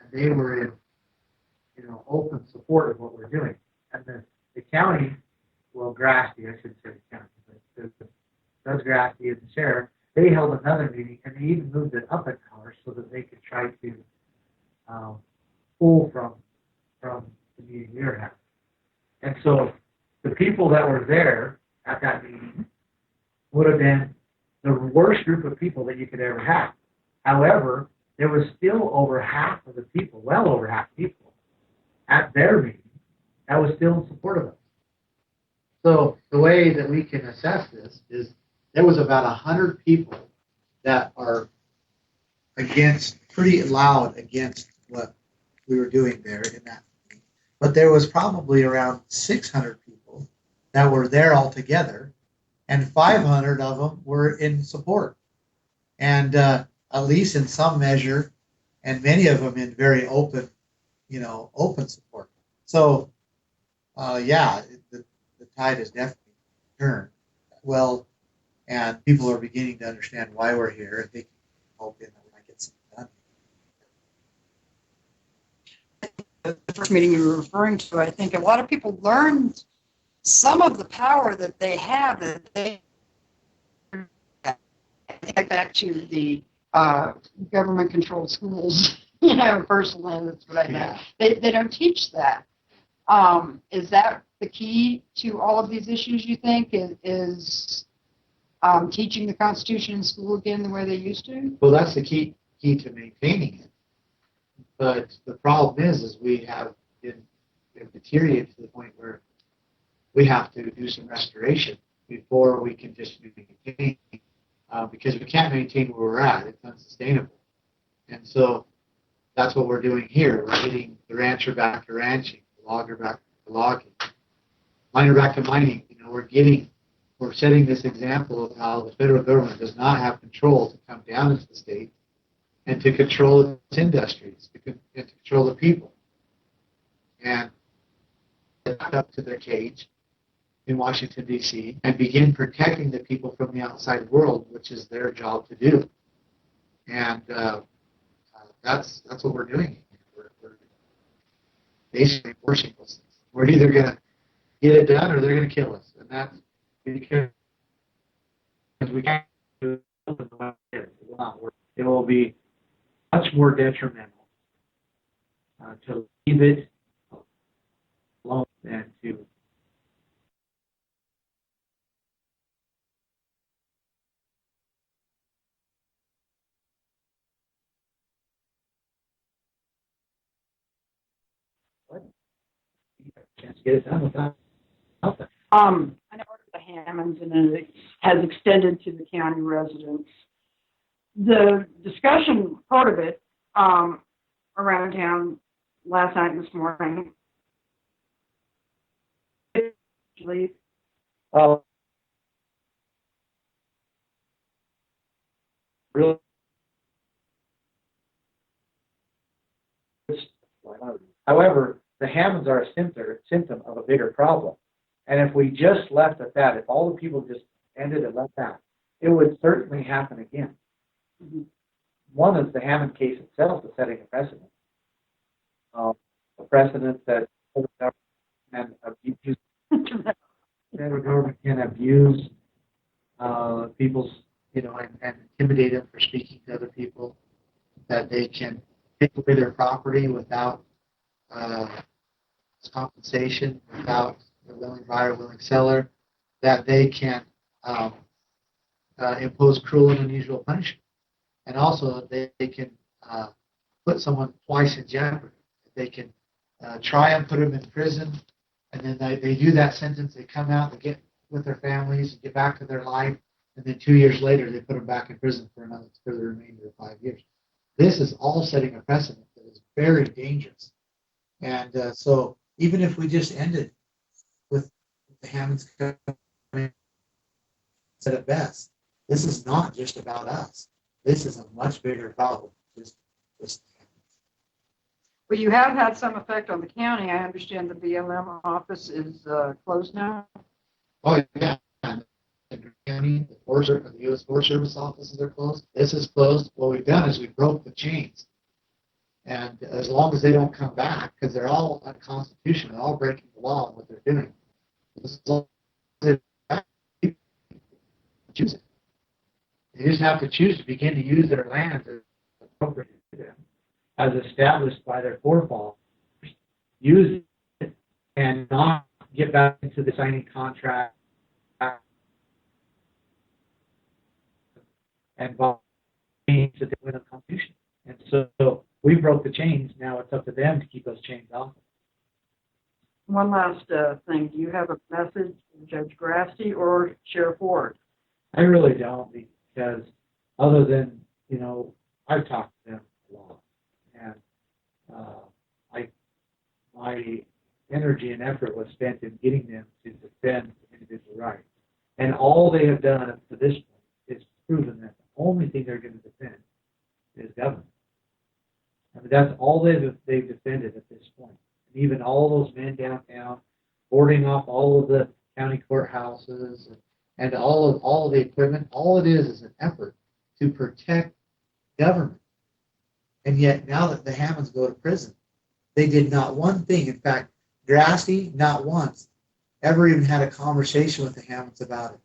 and they were in, open support of what we're doing. And the county, well, Grassley, I shouldn't say the county, but Doug Grassley and the sheriff, they held another meeting, and they even moved it up an hour so that they could try to pull from the meeting we were having. And so the people that were there at that meeting would have been the worst group of people that you could ever have. However, there was still over half of the people, well over half the people, at their meeting that was still in support of us. So the way that we can assess this is there was about 100 people that are pretty loud against what we were doing there in that meeting. But there was probably around 600 people that were there all together and 500 of them were in support. And at least in some measure, and many of them in very open, open support. So, yeah, the tide has definitely turned. Well, and people are beginning to understand why we're here, and they can hope that we might get something done. The first meeting you were referring to, I think a lot of people learned some of the power that they have that they get back to the government-controlled schools, personally, that's what I know. They don't teach that. Is that the key to all of these issues, you think, is teaching the Constitution in school again the way they used to? Well, that's the key to maintaining it. But the problem is we have been deteriorated to the point where we have to do some restoration before we can just maintain, because we can't maintain where we're at. It's unsustainable. And so that's what we're doing here. We're getting the rancher back to ranching, the logger back to logging, miner back to mining. We're setting this example of how the federal government does not have control to come down into the state and to control its industries, and to control the people. And back up to their cage in Washington, D.C., and begin protecting the people from the outside world, which is their job to do. And that's what we're doing. We're basically enforcing those things. We're either going to get it done or they're going to kill us. And that's because we can't do it. It will be much more detrimental to leave it alone than to can't get it done without that. I know the Hammonds, and it has extended to the county residents. The discussion part of it around town last night and this morning. Really, however, the Hammonds are a symptom of a bigger problem. And if we just left at that, if all the people just ended and left that, it would certainly happen again. Mm-hmm. One is the Hammond case itself is setting a precedent. A precedent that and abuse, federal government can abuse people's, and intimidate them for speaking to other people, that they can take away their property without compensation, without a willing buyer, willing seller, that they can impose cruel and unusual punishment. And also they can put someone twice in jeopardy. They can try and put them in prison, and then they do that sentence, they come out, they get with their families, get back to their life, and then 2 years later they put them back in prison for the remainder of 5 years. This is all setting a precedent that is very dangerous. And so even if we just ended with the Hammonds said it best, this is not just about us. This is a much bigger problem. Well, you have had some effect on the county. I understand the BLM office is closed now. Oh, yeah. The county, the U.S. Forest Service offices are closed. This is closed. What we've done is we broke the chains. And as long as they don't come back, because they're all unconstitutional, they're all breaking the law in what they're doing. As long as they choose it. They just have to choose to begin to use their land as appropriate to them, as established by their forefathers. Use it and not get back into the signing contract and change the win of the Constitution. And so we broke the chains. Now it's up to them to keep those chains off. One last thing. Do you have a message for Judge Grasty or Sheriff Ward? I really don't, because other than, I've talked to them a lot. And my energy and effort was spent in getting them to defend individual rights. And all they have done up to this point is proven that the only thing they're going to defend is government. I mean, that's all they've defended at this point. And even all those men downtown boarding off all of the county courthouses and all of the equipment, all it is an effort to protect government. And yet now that the Hammonds go to prison, they did not one thing. In fact, Grassley not once ever even had a conversation with the Hammonds about it.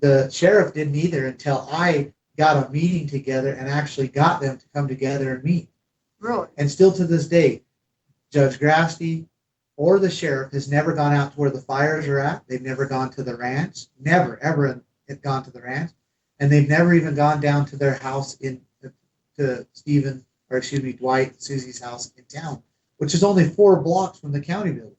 The sheriff didn't either until I got a meeting together and actually got them to come together and meet. Really? And still to this day, Judge Grassley or the sheriff has never gone out to where the fires are at. They've never gone to the ranch. Never, ever gone to the ranch. And they've never even gone down to their house to Dwight and Susie's house in town, which is only 4 blocks from the county building.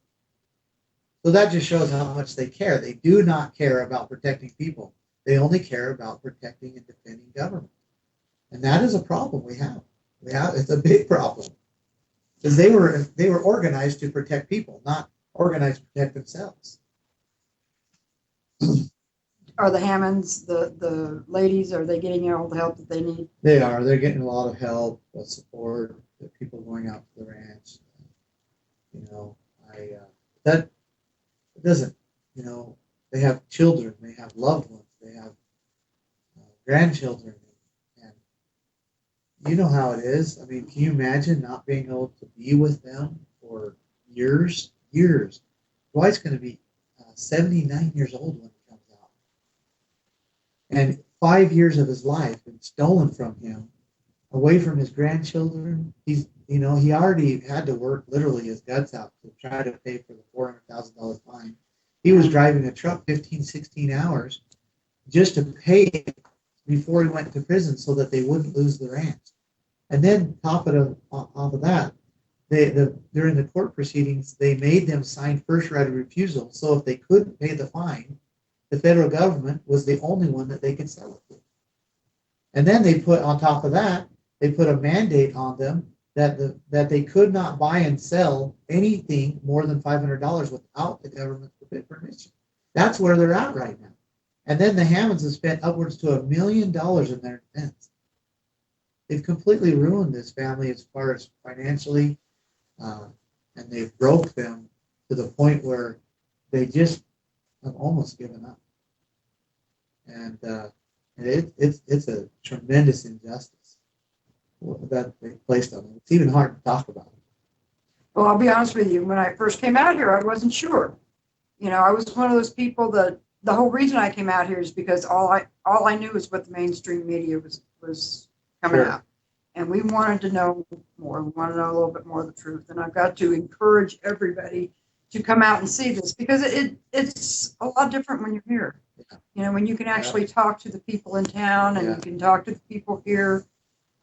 So that just shows how much they care. They do not care about protecting people. They only care about protecting and defending government. And that is a problem we have. It's a big problem. Because they were organized to protect people, not organized to protect themselves. Are the Hammonds, the ladies, are they getting all the help that they need? They are. They're getting a lot of help, support, the people going out to the ranch. That doesn't, they have children, they have loved ones, they have grandchildren. And you know how it is. I mean, can you imagine not being able to be with them for years? Dwight's going to be 79 years old when he comes out. And 5 years of his life been stolen from him, away from his grandchildren. He already had to work literally his guts out to try to pay for the $400,000 fine. He was driving a truck 15, 16 hours just to pay before he went to prison so that they wouldn't lose the ranch. And then top of that, during the court proceedings, they made them sign first right of refusal. So if they couldn't pay the fine, the federal government was the only one that they could sell it to. And then they put on top of that, they put a mandate on them that they could not buy and sell anything more than $500 without the government's permission. That's where they're at right now. And then the Hammonds have spent upwards to $1 million in their defense. They've completely ruined this family as far as financially, and they've broke them to the point where they just have almost given up. And it's a tremendous injustice that they placed on them. It's even hard to talk about. Well, I'll be honest with you. When I first came out here, I wasn't sure. I was one of those people that the whole reason I came out here is because all I knew is what the mainstream media was coming out. And we wanted to know more. We wanted to know a little bit more of the truth. And I've got to encourage everybody to come out and see this because it's a lot different when you're here. When you can actually talk to the people in town and you can talk to the people here.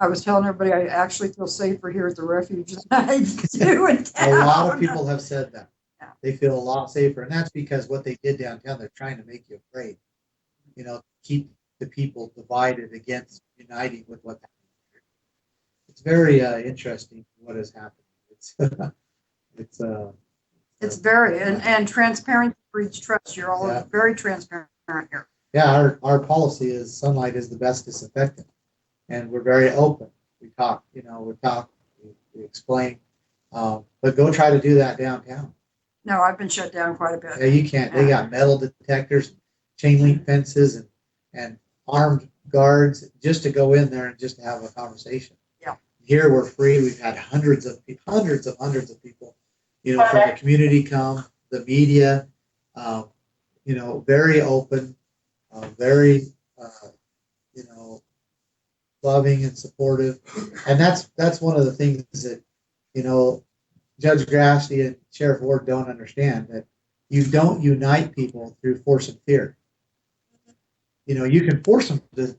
I was telling everybody I actually feel safer here at the refuge than I do in town. A lot of people have said that. Yeah. They feel a lot safer. And that's because what they did downtown, they're trying to make you afraid. Keep the people divided against uniting with what happened here. It's very interesting what has happened. It's very and transparent breeds trust. You're all very transparent here. Yeah, our policy is sunlight is the best disinfectant. And we're very open. We talk, we explain. But go try to do that downtown. No, I've been shut down quite a bit. Yeah, you can't. They got metal detectors, chain link fences, and armed guards just to go in there and just to have a conversation. Yeah. Here we're free. We've had hundreds of people, from the community come, the media, very open, very, loving and supportive. And that's one of the things that, Judge Grassley and Sheriff Ward don't understand, that you don't unite people through force and fear. You can force them to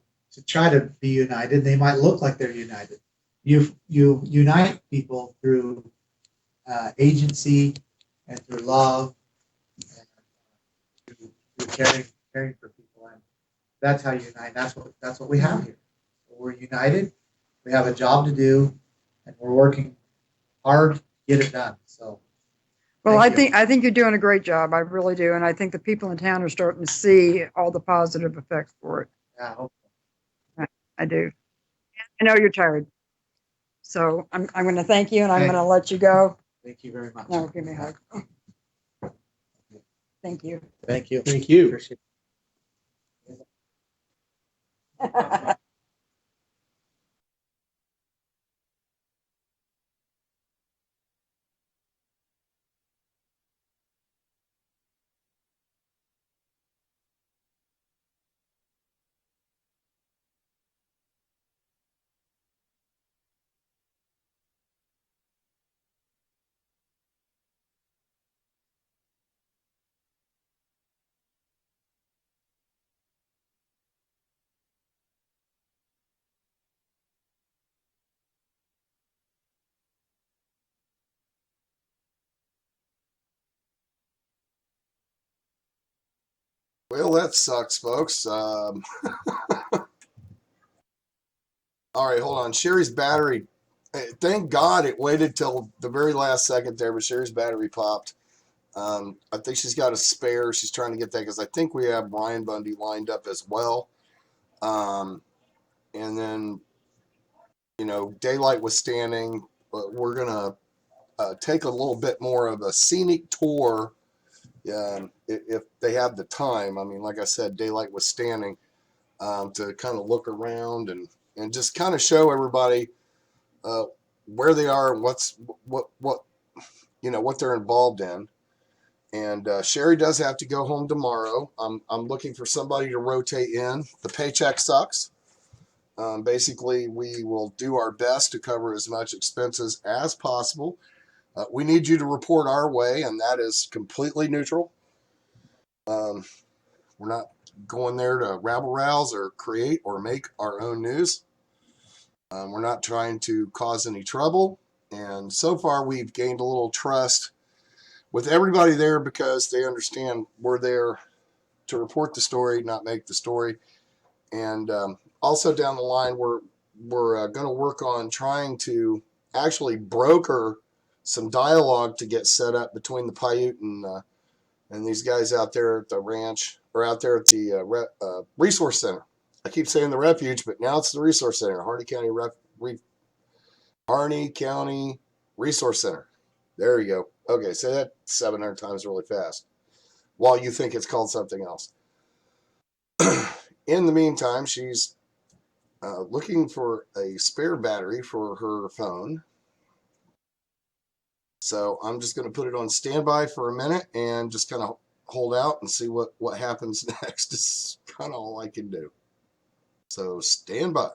try to be united. They might look like they're united. You unite people through agency and through love and through caring for people. And that's how you unite. That's what we have here. We're united. We have a job to do, and we're working hard to get it done. So, Well, Thank you. I think you're doing a great job. I really do. And I think the people in town are starting to see all the positive effects for it. Yeah, I hope I do. I know you're tired. So I'm going to thank you and I'm Okay. going to let you go. Thank you very much. No, give me a hug. Thank you. Thank you. Thank you. Appreciate Well, that sucks, folks. All right, hold on. Sherry's battery. Thank God it waited till the very last second there, but Sherry's battery popped. I think she's got a spare. She's trying to get that because I think we have Ryan Bundy lined up as well. And then, daylight was standing, but we're going to take a little bit more of a scenic tour if they have the time. I mean, like I said, daylight was standing to kind of look around and just kind of show everybody where they are and what they're involved in. And Sherry does have to go home tomorrow. I'm looking for somebody to rotate in. The paycheck sucks. Basically, we will do our best to cover as much expenses as possible. We need you to report our way, and that is completely neutral. We're not going there to rabble rouse or create or make our own news. We're not trying to cause any trouble. And so far, we've gained a little trust with everybody there because they understand we're there to report the story, not make the story. And also down the line, we're going to work on trying to actually broker some dialogue to get set up between the Paiute and these guys out there at the ranch or out there at the resource center. I keep saying the refuge, but now it's the resource center, Harney County Resource Center. There you go. Okay, say that 700 times really fast while you think it's called something else. In the meantime, she's looking for a spare battery for her phone. So I'm just going to put it on standby for a minute and just kind of hold out and see what happens next. It's kind of all I can do. So stand by.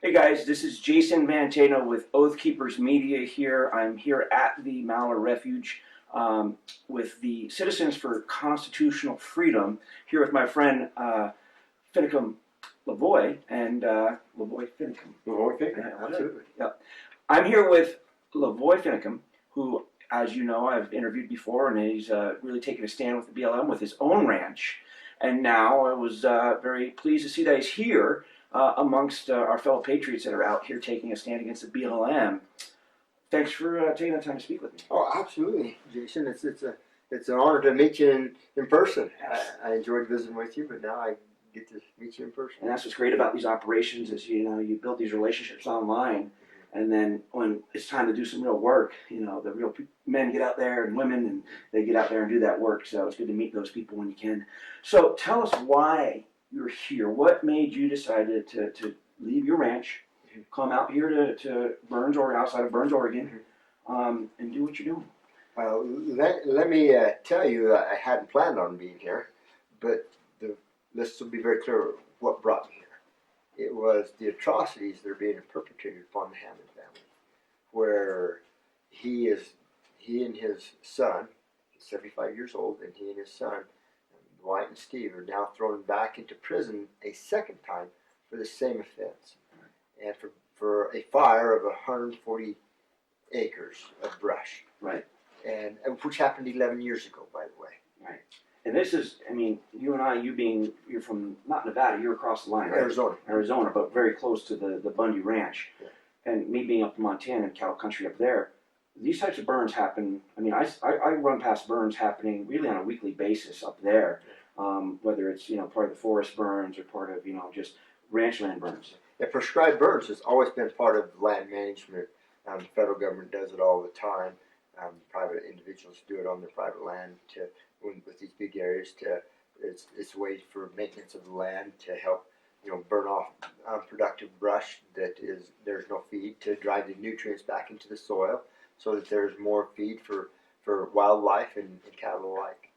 Hey guys, this is Jason Manteno with Oath Keepers Media here. I'm here at the Maller Refuge with the Citizens for Constitutional Freedom, here with my friend Finnicum Levoy and Levoy Finnicum. Levoy Finnicum, Yeah, absolutely. Yep. I'm here with Levoy Finnicum, who, as you know, I've interviewed before, and he's really taken a stand with the BLM with his own ranch. And now I was very pleased to see that he's here amongst our fellow patriots that are out here taking a stand against the BLM. Thanks for taking the time to speak with me. Oh, absolutely, Jason. It's an honor to meet you in person. Yes. I enjoyed visiting with you, but now I get to meet you in person. And that's what's great about these operations is, you know, you build these relationships online, and then when it's time to do some real work, you know, the real men get out there and women, and they get out there and do that work. So it's good to meet those people when you can. So tell us why you're here. What made you decide to leave your ranch, come out here to Burns, or outside of Burns, Oregon, and do what you're doing? Well, let me tell you, I hadn't planned on being here, but let's be very clear what brought me here. It was the atrocities that are being perpetrated upon the Hammond family, where he and his son, 75 years old, and he and his son, Dwight and Steve, are now thrown back into prison a second time for the same offense, and for a fire of 140 acres of brush. Right. And which happened 11 years ago, by the way. Right. And this is, I mean, you and I, you're from, not Nevada, you're across the line, right? Arizona, but very close to the Bundy Ranch. Yeah. And me being up in Montana and cattle country up there, these types of burns happen. I mean, I run past burns happening really on a weekly basis up there, whether it's, you know, part of the forest burns or part of, you know, just ranch land burns. Yeah, prescribed burns has always been part of land management. The federal government does it all the time. Private individuals do it on their private land with these big areas. It's a way for maintenance of the land to help, you know, burn off unproductive brush there's no feed, to drive the nutrients back into the soil so that there's more feed for wildlife and cattle alike.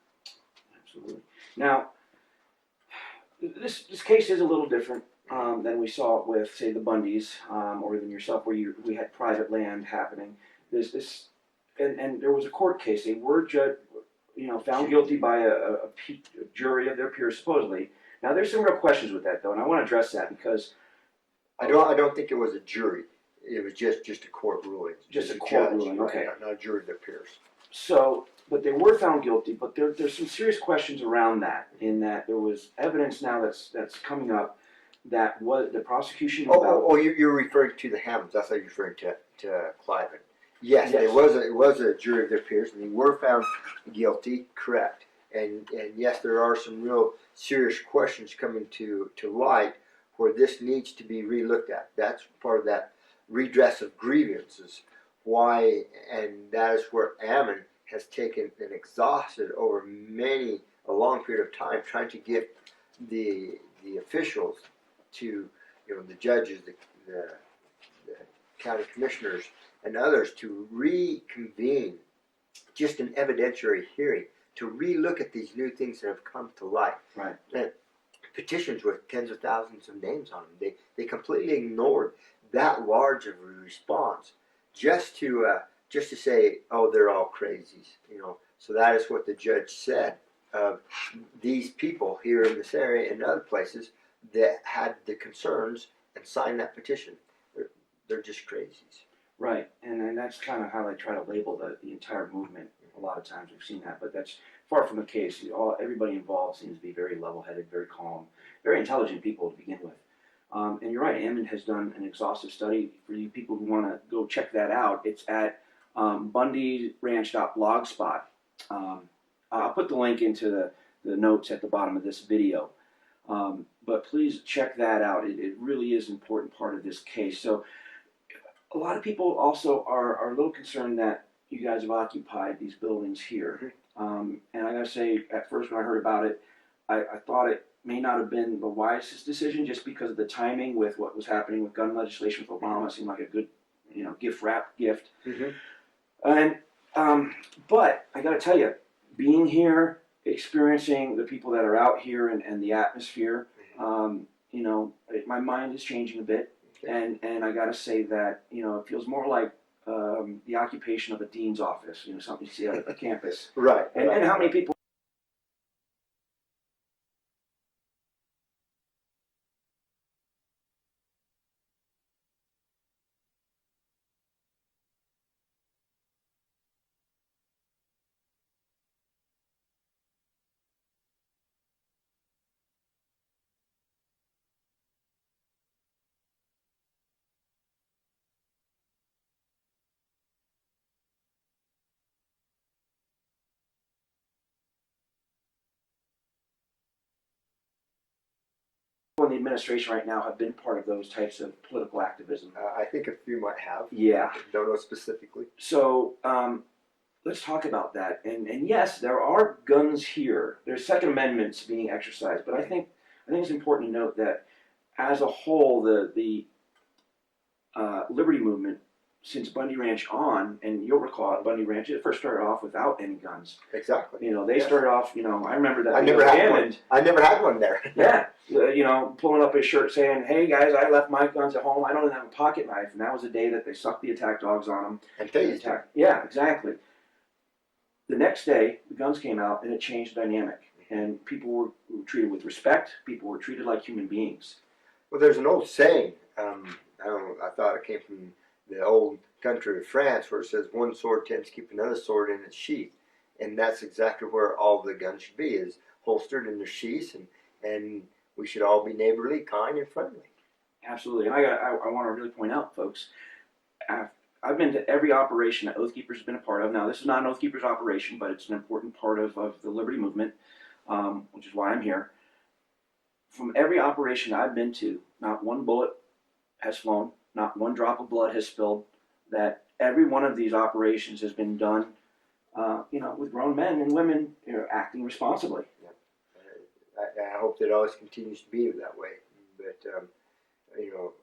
Absolutely. Now, this case is a little different than we saw with, say, the Bundys or than yourself, where we had private land happening. And there was a court case. They were found guilty by a jury of their peers, supposedly. Now, there's some real questions with that, though, and I want to address that because I don't think it was a jury. It was just a court ruling. Just a court ruling, okay. Not a jury of their peers. So, but they were found guilty. But there's some serious questions around that. In that there was evidence now that's coming up that was the prosecution. You're referring to the Hammonds. I thought you were referring to Cliven. Yes, it was a jury of their peers, and they were found guilty. Correct. And yes, there are some real serious questions coming to light where this needs to be relooked at. That's part of that redress of grievances. Why? And that is where Ammon has taken and exhausted over a long period of time, trying to get the officials to, you know, the judges, the county commissioners, and others to reconvene just an evidentiary hearing to relook at these new things that have come to light. Right. And petitions with tens of thousands of names on them. They completely ignored that large of a response just to say, oh, they're all crazies, you know. So that is what the judge said of these people here in this area and other places that had the concerns and signed that petition. They're just crazies. Right, and that's kind of how they try to label the entire movement. A lot of times we've seen that, but that's far from the case. Everybody involved seems to be very level-headed, very calm, very intelligent people to begin with. And you're right, Ammon has done an exhaustive study. For you people who want to go check that out, it's at bundyranch.blogspot. I'll put the link into the notes at the bottom of this video. But please check that out. It really is an important part of this case. So a lot of people also are a little concerned that you guys have occupied these buildings here. And I gotta say, at first when I heard about it, I thought it may not have been the wisest decision just because of the timing with what was happening with gun legislation with Obama. It seemed like a good, you know, gift. Mm-hmm. And but I gotta tell you, being here, experiencing the people that are out here and the atmosphere, you know, my mind is changing a bit. And I got to say that, you know, it feels more like the occupation of a dean's office, you know, something you see out at the campus. Right. And how many people in the administration right now have been part of those types of political activism? I think a few might have. Yeah. Don't know specifically. So let's talk about that. And yes, there are guns here. There's Second Amendments being exercised, but I think it's important to note that as a whole, the liberty movement since Bundy Ranch on, and you'll recall at Bundy Ranch, it first started off without any guns. Exactly. You know, they started off. You know, I remember that. I never had one there. Yeah, you know, pulling up his shirt saying, "Hey guys, I left my guns at home. I don't even have a pocket knife." And that was the day that they sucked the attack dogs on them. And tased them. Yeah, exactly. The next day, the guns came out, and it changed the dynamic. And people were treated with respect. People were treated like human beings. Well, there's an old saying. I thought it came from the old country of France, where it says one sword tends to keep another sword in its sheath, and that's exactly where all the guns should be, is holstered in their sheaths, and we should all be neighborly, kind, and friendly. Absolutely. And I want to really point out, folks, I've been to every operation that Oath Keepers has been a part of. Now, this is not an Oath Keepers operation, but it's an important part of the Liberty Movement, which is why I'm here. From every operation I've been to, not one bullet has flown, not one drop of blood has spilled. That every one of these operations has been done, you know, with grown men and women, you know, acting responsibly. Yeah. I hope that it always continues to be that way. But you know,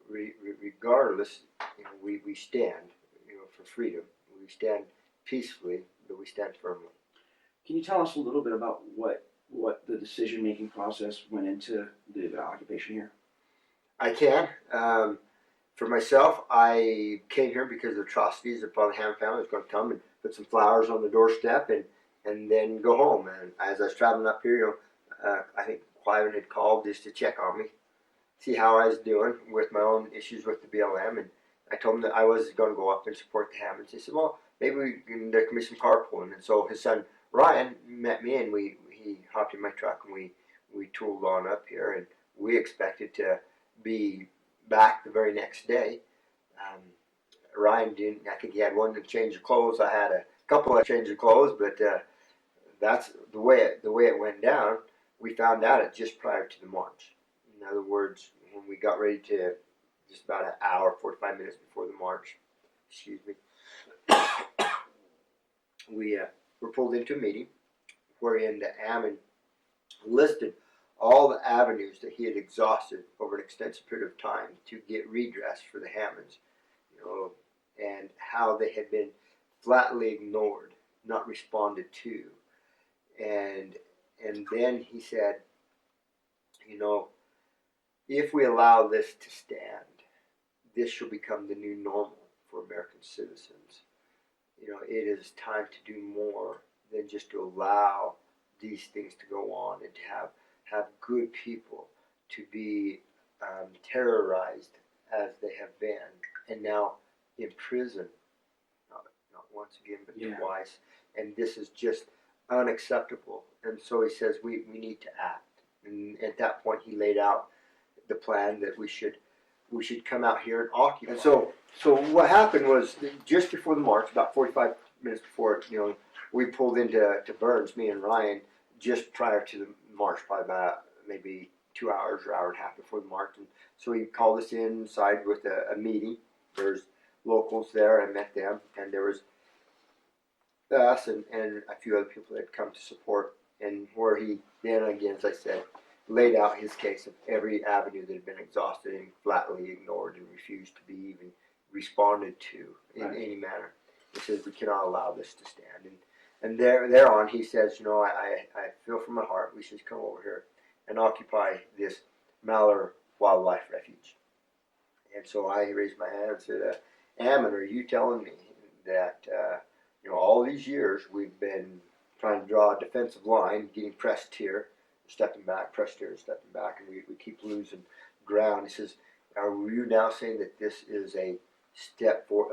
regardless, you know, we stand, you know, for freedom. We stand peacefully, but we stand firmly. Can you tell us a little bit about what the decision-making process went into the occupation here? I can. For myself, I came here because of the atrocities that the Hammon family was going to come and put some flowers on the doorstep and then go home. And as I was traveling up here, you know, I think Cliven had called just to check on me, see how I was doing with my own issues with the BLM. And I told him that I was going to go up and support the Hammons. He said, well, maybe there can be some carpooling. And so his son Ryan met me, and he hopped in my truck, and we tooled on up here, and we expected to be back the very next day. Ryan didn't. I think he had one to change of clothes. I had a couple of change of clothes, but that's the way it went down. We found out it just prior to the march. In other words, when we got ready to, just about an hour, 45 minutes before the march, excuse me, we were pulled into a meeting wherein the Ammon listed all the avenues that he had exhausted over an extensive period of time to get redress for the Hammonds, you know, and how they had been flatly ignored, not responded to. And then he said, you know, if we allow this to stand, this shall become the new normal for American citizens. You know, it is time to do more than just to allow these things to go on and to have good people to be terrorized as they have been, and now in prison, not once again, but twice. And this is just unacceptable. And so he says we need to act. And at that point, he laid out the plan that we should come out here and occupy. And so what happened was, just before the march, about 45 minutes before it, you know, we pulled into Burns, me and Ryan, just prior to the march, probably about maybe 2 hours or hour and a half before the march. And so he called us inside with a meeting. There's locals there. I met them, and there was us and a few other people that had come to support, and where he then again, as I said, laid out his case of every avenue that had been exhausted and flatly ignored and refused to be even responded to in any manner. He says we cannot allow this to stand. And thereon he says, you know, I feel from my heart we should come over here and occupy this Malheur Wildlife Refuge. And so I raised my hand and said, Ammon, are you telling me that, all these years we've been trying to draw a defensive line, getting pressed here, stepping back, pressed here, stepping back, and we keep losing ground. He says, are you now saying that this is a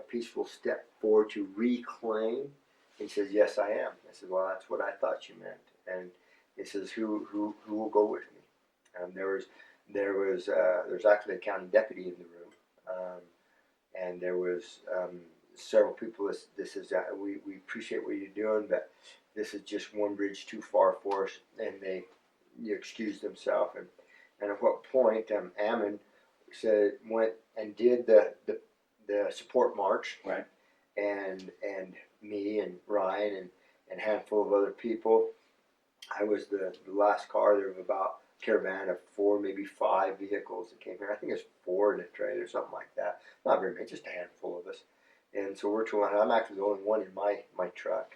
peaceful step forward to reclaim? He says, yes, I am. I said, well, that's what I thought you meant. And he says, who will go with me? And there's actually a county deputy in the room, and there was several people. This is we appreciate what you're doing, but this is just one bridge too far for us. And they excused themselves. And at what point Ammon went and did the support march, Right. and me and Ryan and a handful of other people. I was the last car. There was about a caravan of 4, maybe 5 vehicles that came here. I think it's 4 in a trailer, something like that. Not very many, just a handful of us. And so we're tooling. I'm actually the only one in my truck.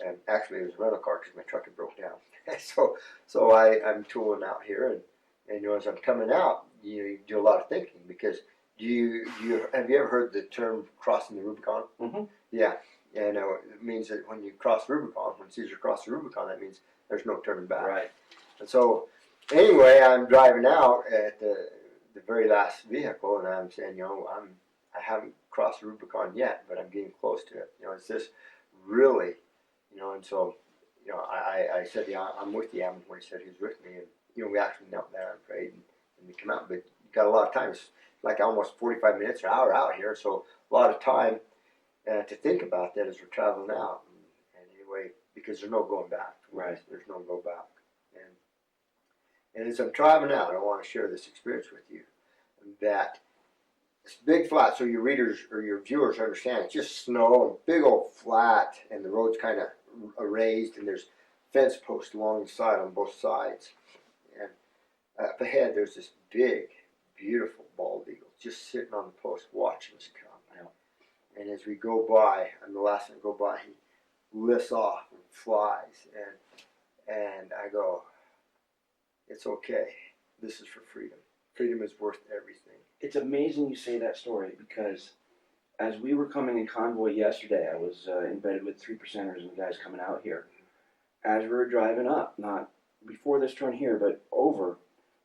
And actually, it was a rental car because my truck had broke down. so I'm tooling out here, and as I'm coming out, you do a lot of thinking, because have you ever heard the term crossing the Rubicon? Mm-hmm. Yeah. And it means that when you cross Rubicon, when Caesar crossed the Rubicon, that means there's no turning back. Right. And so, anyway, I'm driving out at the very last vehicle, and I'm saying, I haven't crossed the Rubicon yet, but I'm getting close to it. Is this really, and so, I said, yeah, I'm with you, Ammon, when he said he was with me, and, we actually knelt there and prayed, and we come out, but you got a lot of time. It's like almost 45 minutes or hour out here, so a lot of time to think about that as we're traveling out. And anyway, because there's no going back. Right. There's no go back. And as I'm driving out, I want to share this experience with you. That it's big flat, so your readers or your viewers understand it's just snow and big old flat, and the road's kind of raised, and there's fence posts along the side on both sides. And up ahead, there's this big, beautiful bald eagle just sitting on the post watching us come. And as we go by, and the last time I go by, he lifts off and flies. And I go, it's okay. This is for freedom. Freedom is worth everything. It's amazing you say that story, because as we were coming in convoy yesterday, I was embedded with 3%ers and the guys coming out here. As we were driving up, not before this turn here, but over,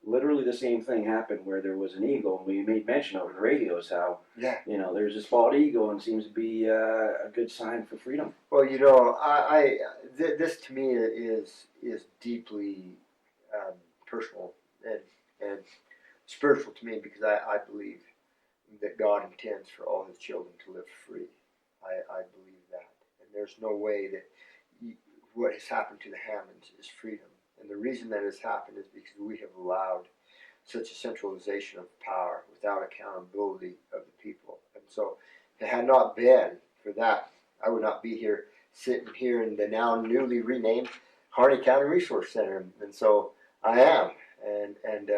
literally the same thing happened where there was an eagle, and we made mention over the radios how, there's this bald eagle, and seems to be a good sign for freedom. Well, this to me is deeply personal and spiritual to me, because I believe that God intends for all His children to live free. I believe that, and there's no way that what has happened to the Hammonds is freedom. And the reason that has happened is because we have allowed such a centralization of power without accountability of the people. And so, if it had not been for that, I would not be here, sitting here in the now newly renamed Harney County Resource Center. And so I am. And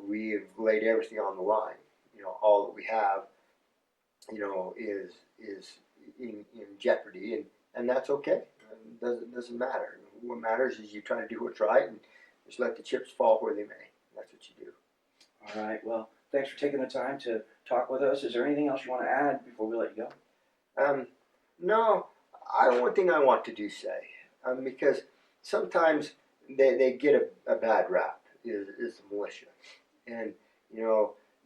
we've laid everything on the line. All that we have, is in jeopardy, and that's okay. It doesn't matter. What matters is you try to do what's right and just let the chips fall where they may. That's what you do. All right. Well, thanks for taking the time to talk with us. Is there anything else you want to add before we let you go? No. One thing I want to do say, because sometimes they get a bad rap, is the militia. And,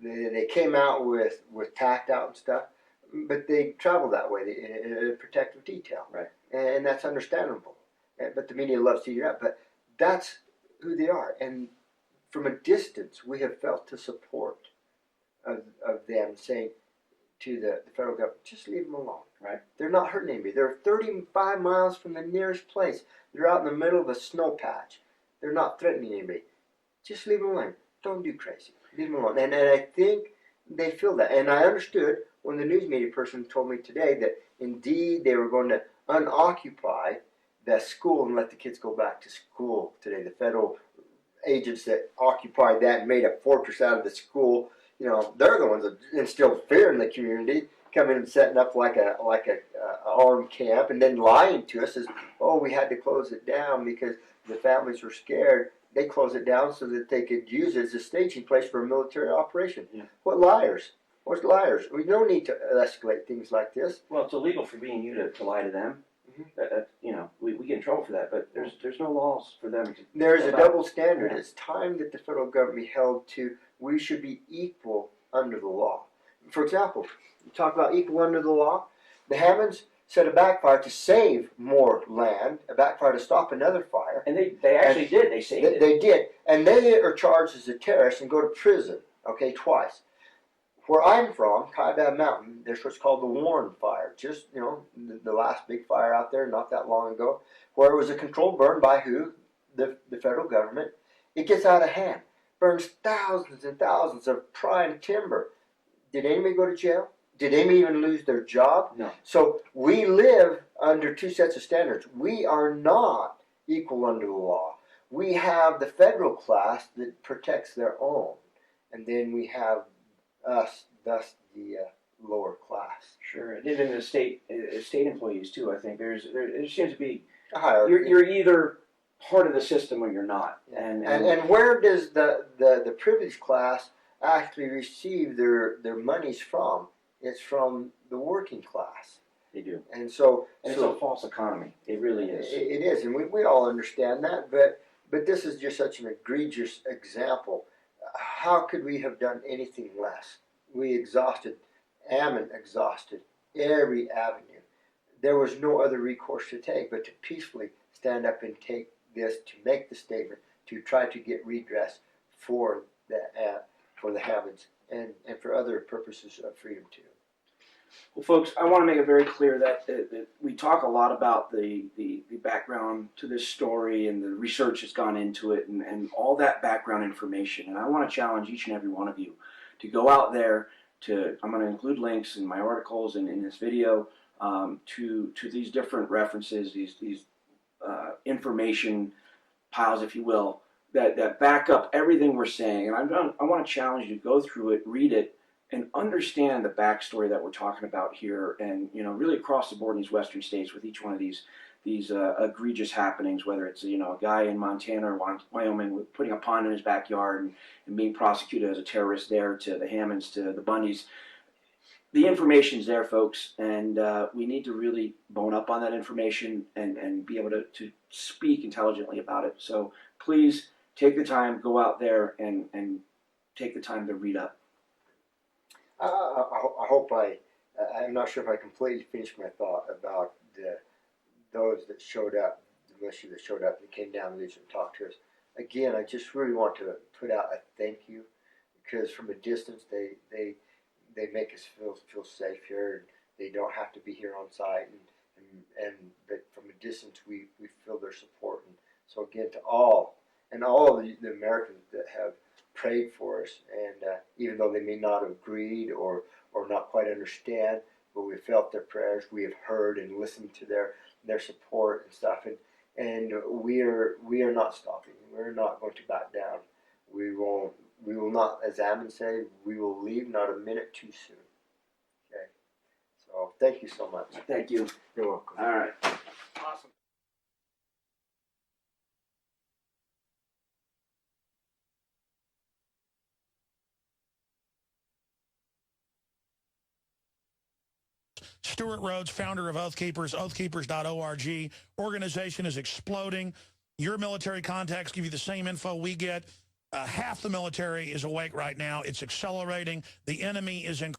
they came out with tacked out and stuff, but they travel that way in a protective detail. Right. And that's understandable. But the media loves to eat up. But that's who they are. And from a distance, we have felt the support of them saying to the federal government, just leave them alone. Right. They're not hurting anybody. They're 35 miles from the nearest place. They're out in the middle of a snow patch. They're not threatening anybody. Just leave them alone. Don't do crazy. Leave them alone. And I think they feel that. And I understood when the news media person told me today that indeed they were going to unoccupy the school and let the kids go back to school today. The federal agents that occupied that and made a fortress out of the school, they're the ones that instilled fear in the community, coming and setting up like a armed camp, and then lying to us as, we had to close it down because the families were scared. they closed it down so that they could use it as a staging place for a military operation. Yeah. What liars? What's liars? We don't need to escalate things like this. Well, it's illegal for me and you to lie to them. You know, we get in trouble for that, but there's no laws for them to. There's a about- double standard. Yeah. It's time that the federal government be held to. We should be equal under the law. For example, you talk about equal under the law. The Hammonds set a backfire to save more land, a backfire to stop another fire. And they actually did. They saved it. They did, and they are charged as a terrorist and go to prison. Okay, twice. Where I'm from, Kaibab Mountain, there's what's called the Warren Fire. Just, you know, the last big fire out there not that long ago, where it was a controlled burn by who? The federal government. It gets out of hand. Burns thousands and thousands of prime timber. Did anybody go to jail? Did anybody even lose their job? No. So we live under two sets of standards. We are not equal under the law. We have the federal class that protects their own. And then we have us, thus the lower class. Sure, and even the state employees too. I think there seems to be A hierarchy. you're either part of the system or you're not. And where does the privileged class actually receive their monies from? It's from the working class. they do. And so, And it's a false economy. It really is. It is, and we all understand that, but this is just such an egregious example. How could we have done anything less? We exhausted, Ammon exhausted every avenue. There was no other recourse to take but to peacefully stand up and take this, to make the statement, to try to get redress for the Hammonds and for other purposes of freedom too. Well, folks, I want to make it very clear that we talk a lot about the background to this story and the research that's gone into it and all that background information. And I want to challenge each and every one of you to go out there I'm going to include links in my articles and in this video to these different references, these information piles, if you will, that back up everything we're saying. And I want to challenge you to go through it, read it, and understand the backstory that we're talking about here, and really across the board in these western states with each one of these egregious happenings, whether it's a guy in Montana or Wyoming with putting a pond in his backyard and being prosecuted as a terrorist there, to the Hammonds, to the Bundys. The information's there, folks, and we need to really bone up on that information and be able to speak intelligently about it. So please take the time, go out there and take the time to read up. I hope I'm not sure if I completely finished my thought about those that showed up, the militia that showed up, that came down and talked to us. Again, I just really want to put out a thank you, because from a distance they make us feel safe here, and they don't have to be here on site, but from a distance we feel their support. And so again, to all of the Americans that have prayed for us, and even though they may not have agreed or not quite understand, but we felt their prayers, we have heard and listened to their support and stuff, and we are not stopping. We're not going to back down. We will not, as Ammon said, we will leave not a minute too soon. Okay, so thank you so much. Thank you. You're welcome. All right. Awesome. Stuart Rhodes, founder of Oath Keepers, oathkeepers.org. Organization is exploding. Your military contacts give you the same info we get. Half the military is awake right now. It's accelerating. The enemy is in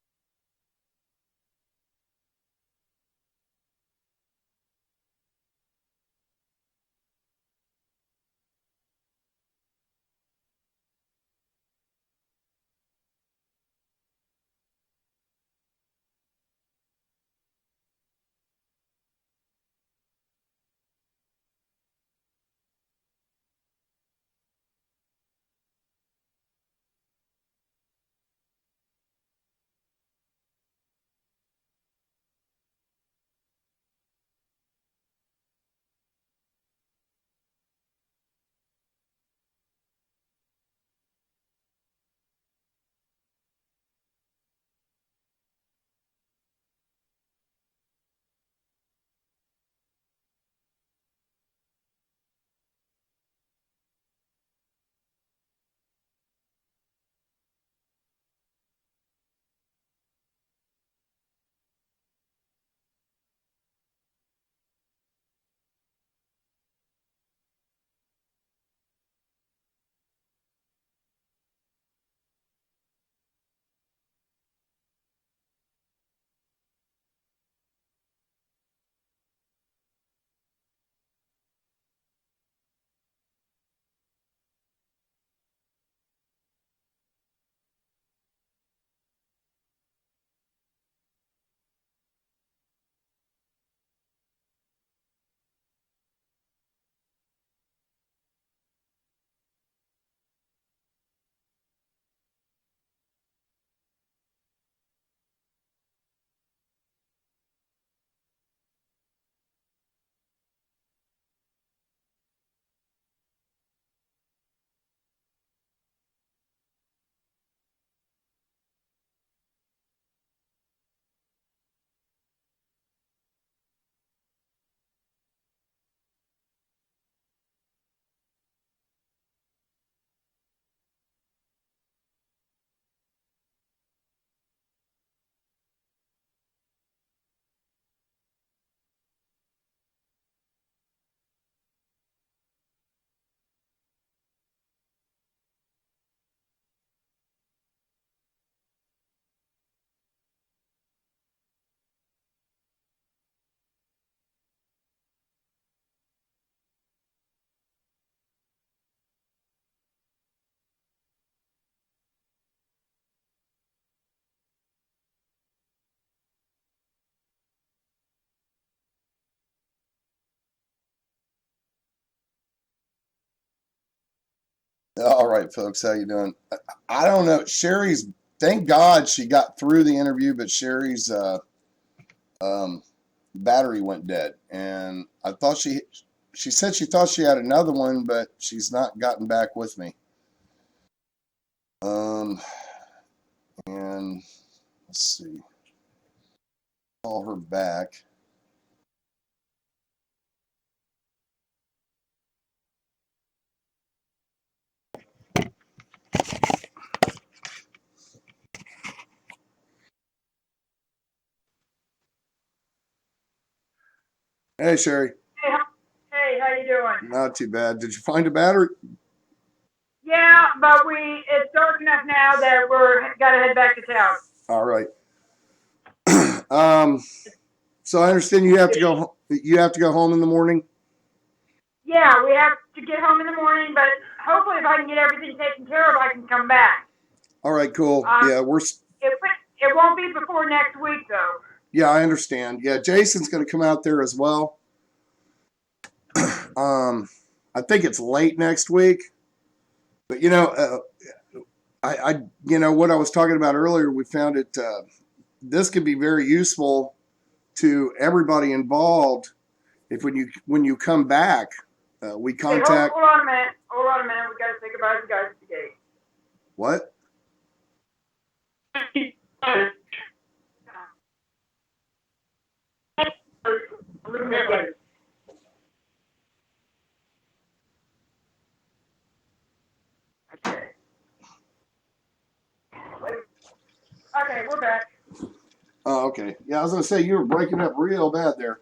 All right, folks, how you doing? I don't know. Sherry's, thank God she got through the interview, but Sherry's battery went dead, and I thought she said she thought she had another one, but she's not gotten back with me. And let's see, call her back. Hey, Sherry. Hey, how you doing? Not too bad. Did you find a battery? Yeah, but it's dark enough now that we're gotta head back to town. All right. So I understand you have to go. You have to go home in the morning. Yeah, we have to get home in the morning, but hopefully if I can get everything taken care of, I can come back. All right, cool. Yeah, It won't be before next week though. Yeah, I understand. Yeah, Jason's going to come out there as well. I think it's late next week, but you know what I was talking about earlier. We found it. This could be very useful to everybody involved. If when you come back, we contact. Hold on a minute. Hold on a minute. We gotta say goodbye to the guys at the gate. What? Okay, we're back. Oh, okay. Yeah, I was gonna say you were breaking up real bad there.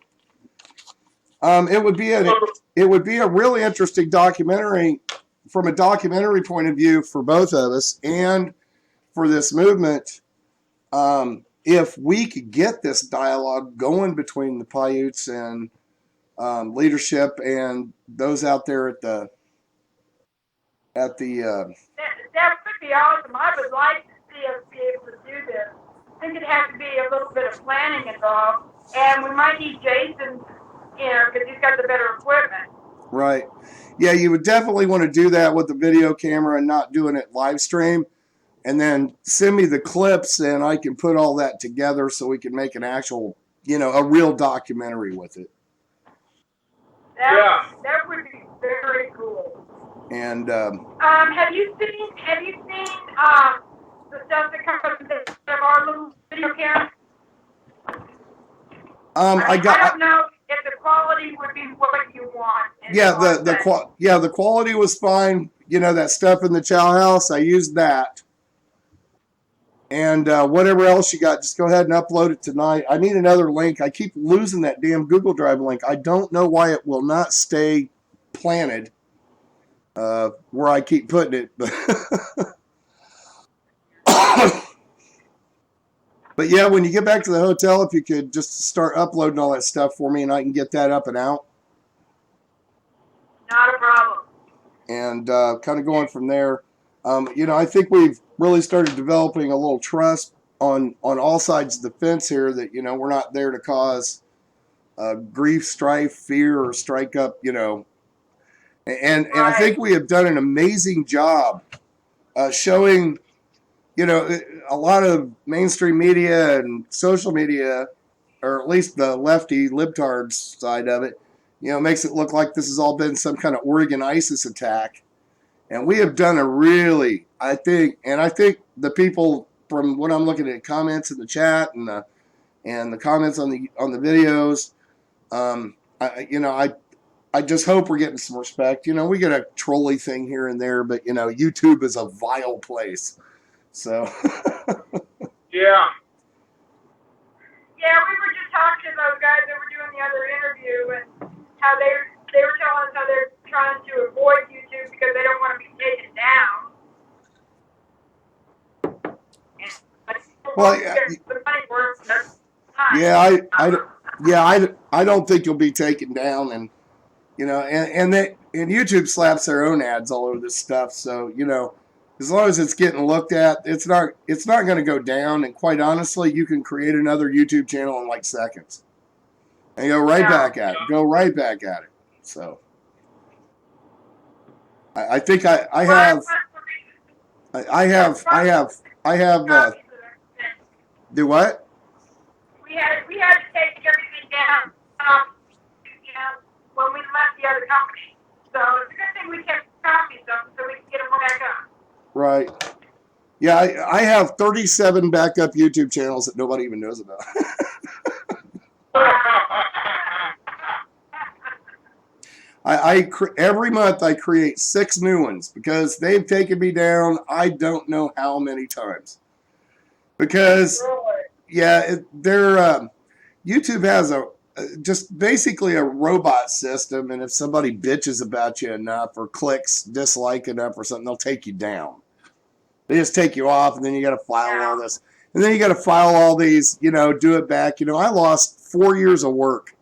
It would be a really interesting documentary from a documentary point of view for both of us and for this movement. If we could get this dialogue going between the Paiutes and leadership and those out there at the that would be awesome. I would like to see us be able to do this. I think it has to be a little bit of planning involved, and we might need Jason, because he's got the better equipment. Right. Yeah, you would definitely want to do that with the video camera and not doing it live stream. And then send me the clips and I can put all that together so we can make an actual, a real documentary with it. That would be very cool. And have you seen the stuff that comes out of our little video camera? I don't know if the quality would be what you want. Yeah, the quality was fine. That stuff in the chow house, I used that. And whatever else you got, just go ahead and upload it tonight. I need another link. I keep losing that damn Google Drive link. I don't know why it will not stay planted where I keep putting it. But yeah, when you get back to the hotel, if you could just start uploading all that stuff for me and I can get that up and out. Not a problem. And kind of going from there. I think we've really started developing a little trust on all sides of the fence here that, we're not there to cause grief, strife, fear, or strike up, And I think we have done an amazing job showing, a lot of mainstream media and social media, or at least the lefty libtard side of it, makes it look like this has all been some kind of Oregon ISIS attack. And we have done I think the people from what I'm looking at comments in the chat and the comments on the videos, I just hope we're getting some respect. We get a trolley thing here and there, but YouTube is a vile place. So yeah, we were just talking to those guys that were doing the other interview and how they were telling us how they're trying to avoid YouTube because they don't want to be taken down. Well, I don't think you'll be taken down, and and YouTube slaps their own ads all over this stuff. So as long as it's getting looked at, it's not going to go down. And quite honestly, you can create another YouTube channel in like seconds and go right back at it. So. I think I have do what? We had to take everything down, when we left the other company. So it's a good thing we kept copies of them so we can get them back up. Right. Yeah, I have 37 backup YouTube channels that nobody even knows about. Every month I create 6 new ones because they've taken me down I don't know how many times. Because yeah, YouTube has just basically a robot system, and if somebody bitches about you enough or clicks dislike enough or something, they'll take you down. They just take you off, and then you got to file all this, and then you got to file all these, do it back. I lost 4 years of work,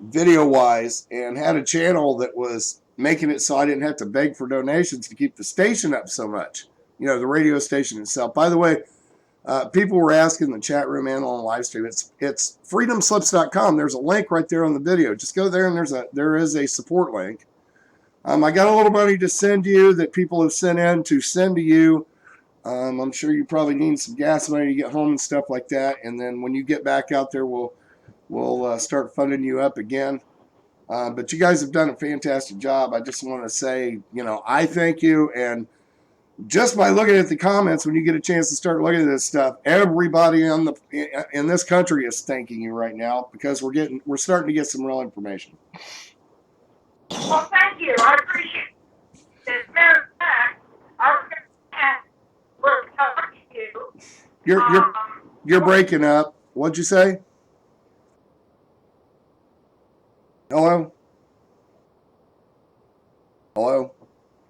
video wise, and had a channel that was making it so I didn't have to beg for donations to keep the station up so much. The radio station itself. By the way, people were asking in the chat room and on the live stream. It's freedomslips.com. There's a link right there on the video. Just go there, and there is a support link. I got a little money to send you that people have sent in to send to you. I'm sure you probably need some gas money to get home and stuff like that. And then when you get back out there, we'll start funding you up again. But you guys have done a fantastic job. I just want to say, I thank you. And just by looking at the comments, when you get a chance to start looking at this stuff, everybody in this country is thanking you right now because we're starting to get some real information. Well, thank you. I appreciate it. As a matter of fact, I was going to talk to you. You're breaking up. What'd you say? Hello? Hello?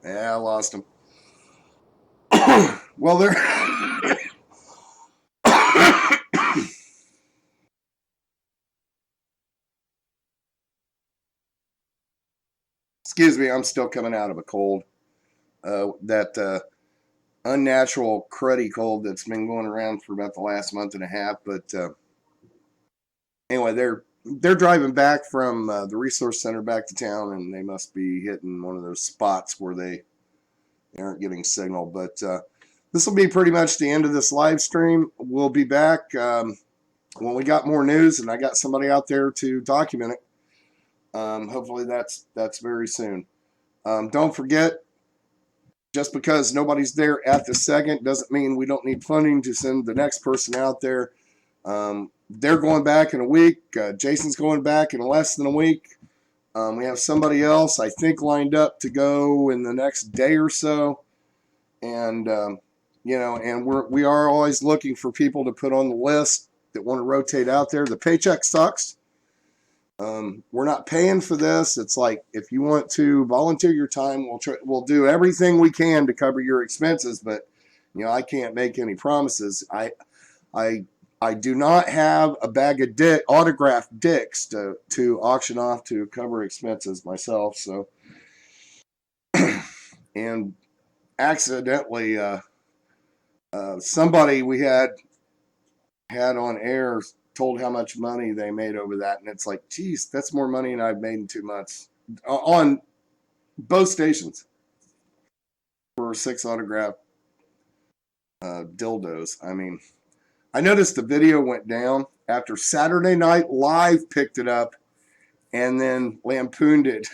Yeah, I lost him. Well, there. Excuse me, I'm still coming out of a cold. That unnatural cruddy cold that's been going around for about the last month and a half. But anyway, they're driving back from the resource center back to town, and they must be hitting one of those spots where they aren't getting signal. But this will be pretty much the end of this live stream. We'll be back when we got more news, and I got somebody out there to document it. Hopefully that's very soon. Don't forget, just because nobody's there at the second doesn't mean we don't need funding to send the next person out there. They're going back in a week. Jason's going back in less than a week. We have somebody else, I think, lined up to go in the next day or so. And, and we are always looking for people to put on the list that want to rotate out there. The paycheck sucks. We're not paying for this. It's like, if you want to volunteer your time, we'll do everything we can to cover your expenses, but I can't make any promises. I do not have a bag of autographed dicks to auction off to cover expenses myself. So, and accidentally, somebody we had on air told how much money they made over that, and it's like, geez, that's more money than I've made in 2 months on both stations for 6 autographed dildos. I mean, I noticed the video went down after Saturday Night Live picked it up and then lampooned it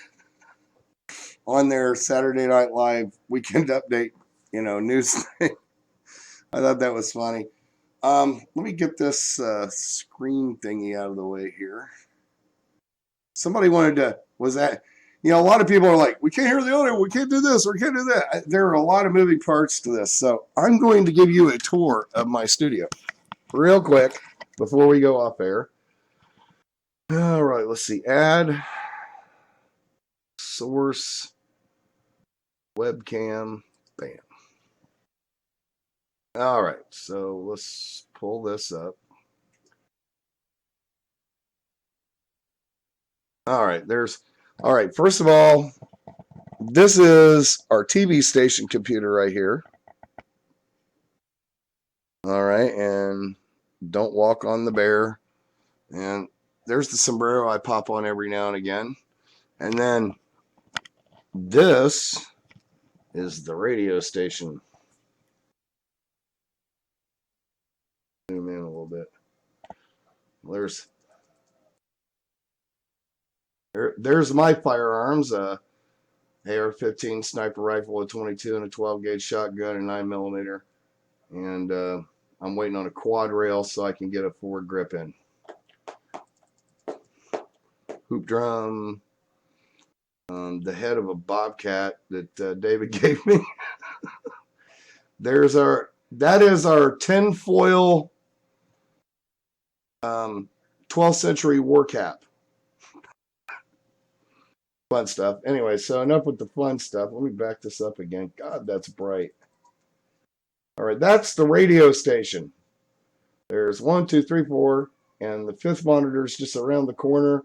on their Saturday Night Live Weekend Update, news thing. I thought that was funny. Let me get this screen thingy out of the way here. Somebody was that, a lot of people are like, we can't hear the audio, we can't do this, we can't do that. There are a lot of moving parts to this. So I'm going to give you a tour of my studio real quick before we go off air. All right, let's see. Add source webcam. Bam. All right, so let's pull this up. All right, first of all, this is our TV station computer right here. All right, and don't walk on the bear. And there's the sombrero I pop on every now and again. And then This is the radio station. Zoom in a little bit. There's my firearms. AR-15 sniper rifle, a 22 and a 12 gauge shotgun, and 9mm. And I'm waiting on a quad rail so I can get a forward grip in. Hoop drum. The head of a bobcat that David gave me. That is our tinfoil 12th century war cap. Fun stuff. Anyway, so enough with the fun stuff. Let me back this up again. God, that's bright. All right, that's the radio station. There's 1, 2, 3, 4, and the fifth monitor is just around the corner,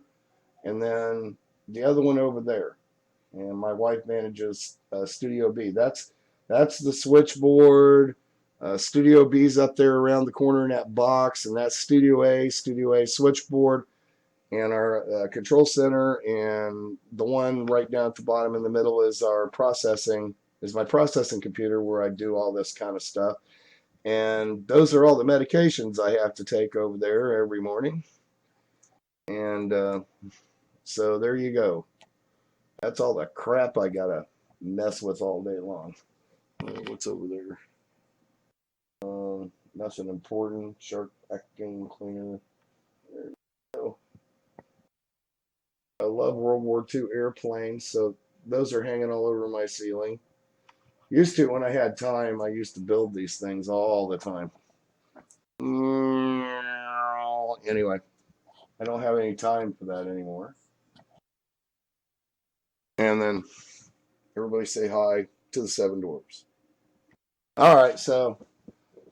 and then the other one over there. And my wife manages Studio B. That's the switchboard. Studio B's up there around the corner in that box, and that's Studio A switchboard, and our control center, and the one right down at the bottom in the middle is my processing computer where I do all this kind of stuff. And those are all the medications I have to take over there every morning. And so there you go. That's all the crap I gotta mess with all day long. What's over there? Nothing important. Shark vacuum cleaner. There you go. I love World War II airplanes, so those are hanging all over my ceiling. Used to, when I had time, I used to build these things all the time. Anyway, I don't have any time for that anymore. And then everybody say hi to the 7 dwarfs. All right, so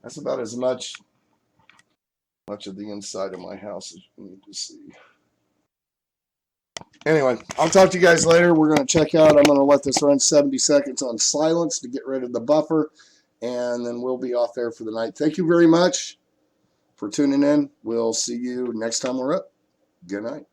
that's about as much of the inside of my house as you need to see. Anyway, I'll talk to you guys later. We're going to check out. I'm going to let this run 70 seconds on silence to get rid of the buffer, and then we'll be off there for the night. Thank you very much for tuning in. We'll see you next time we're up. Good night.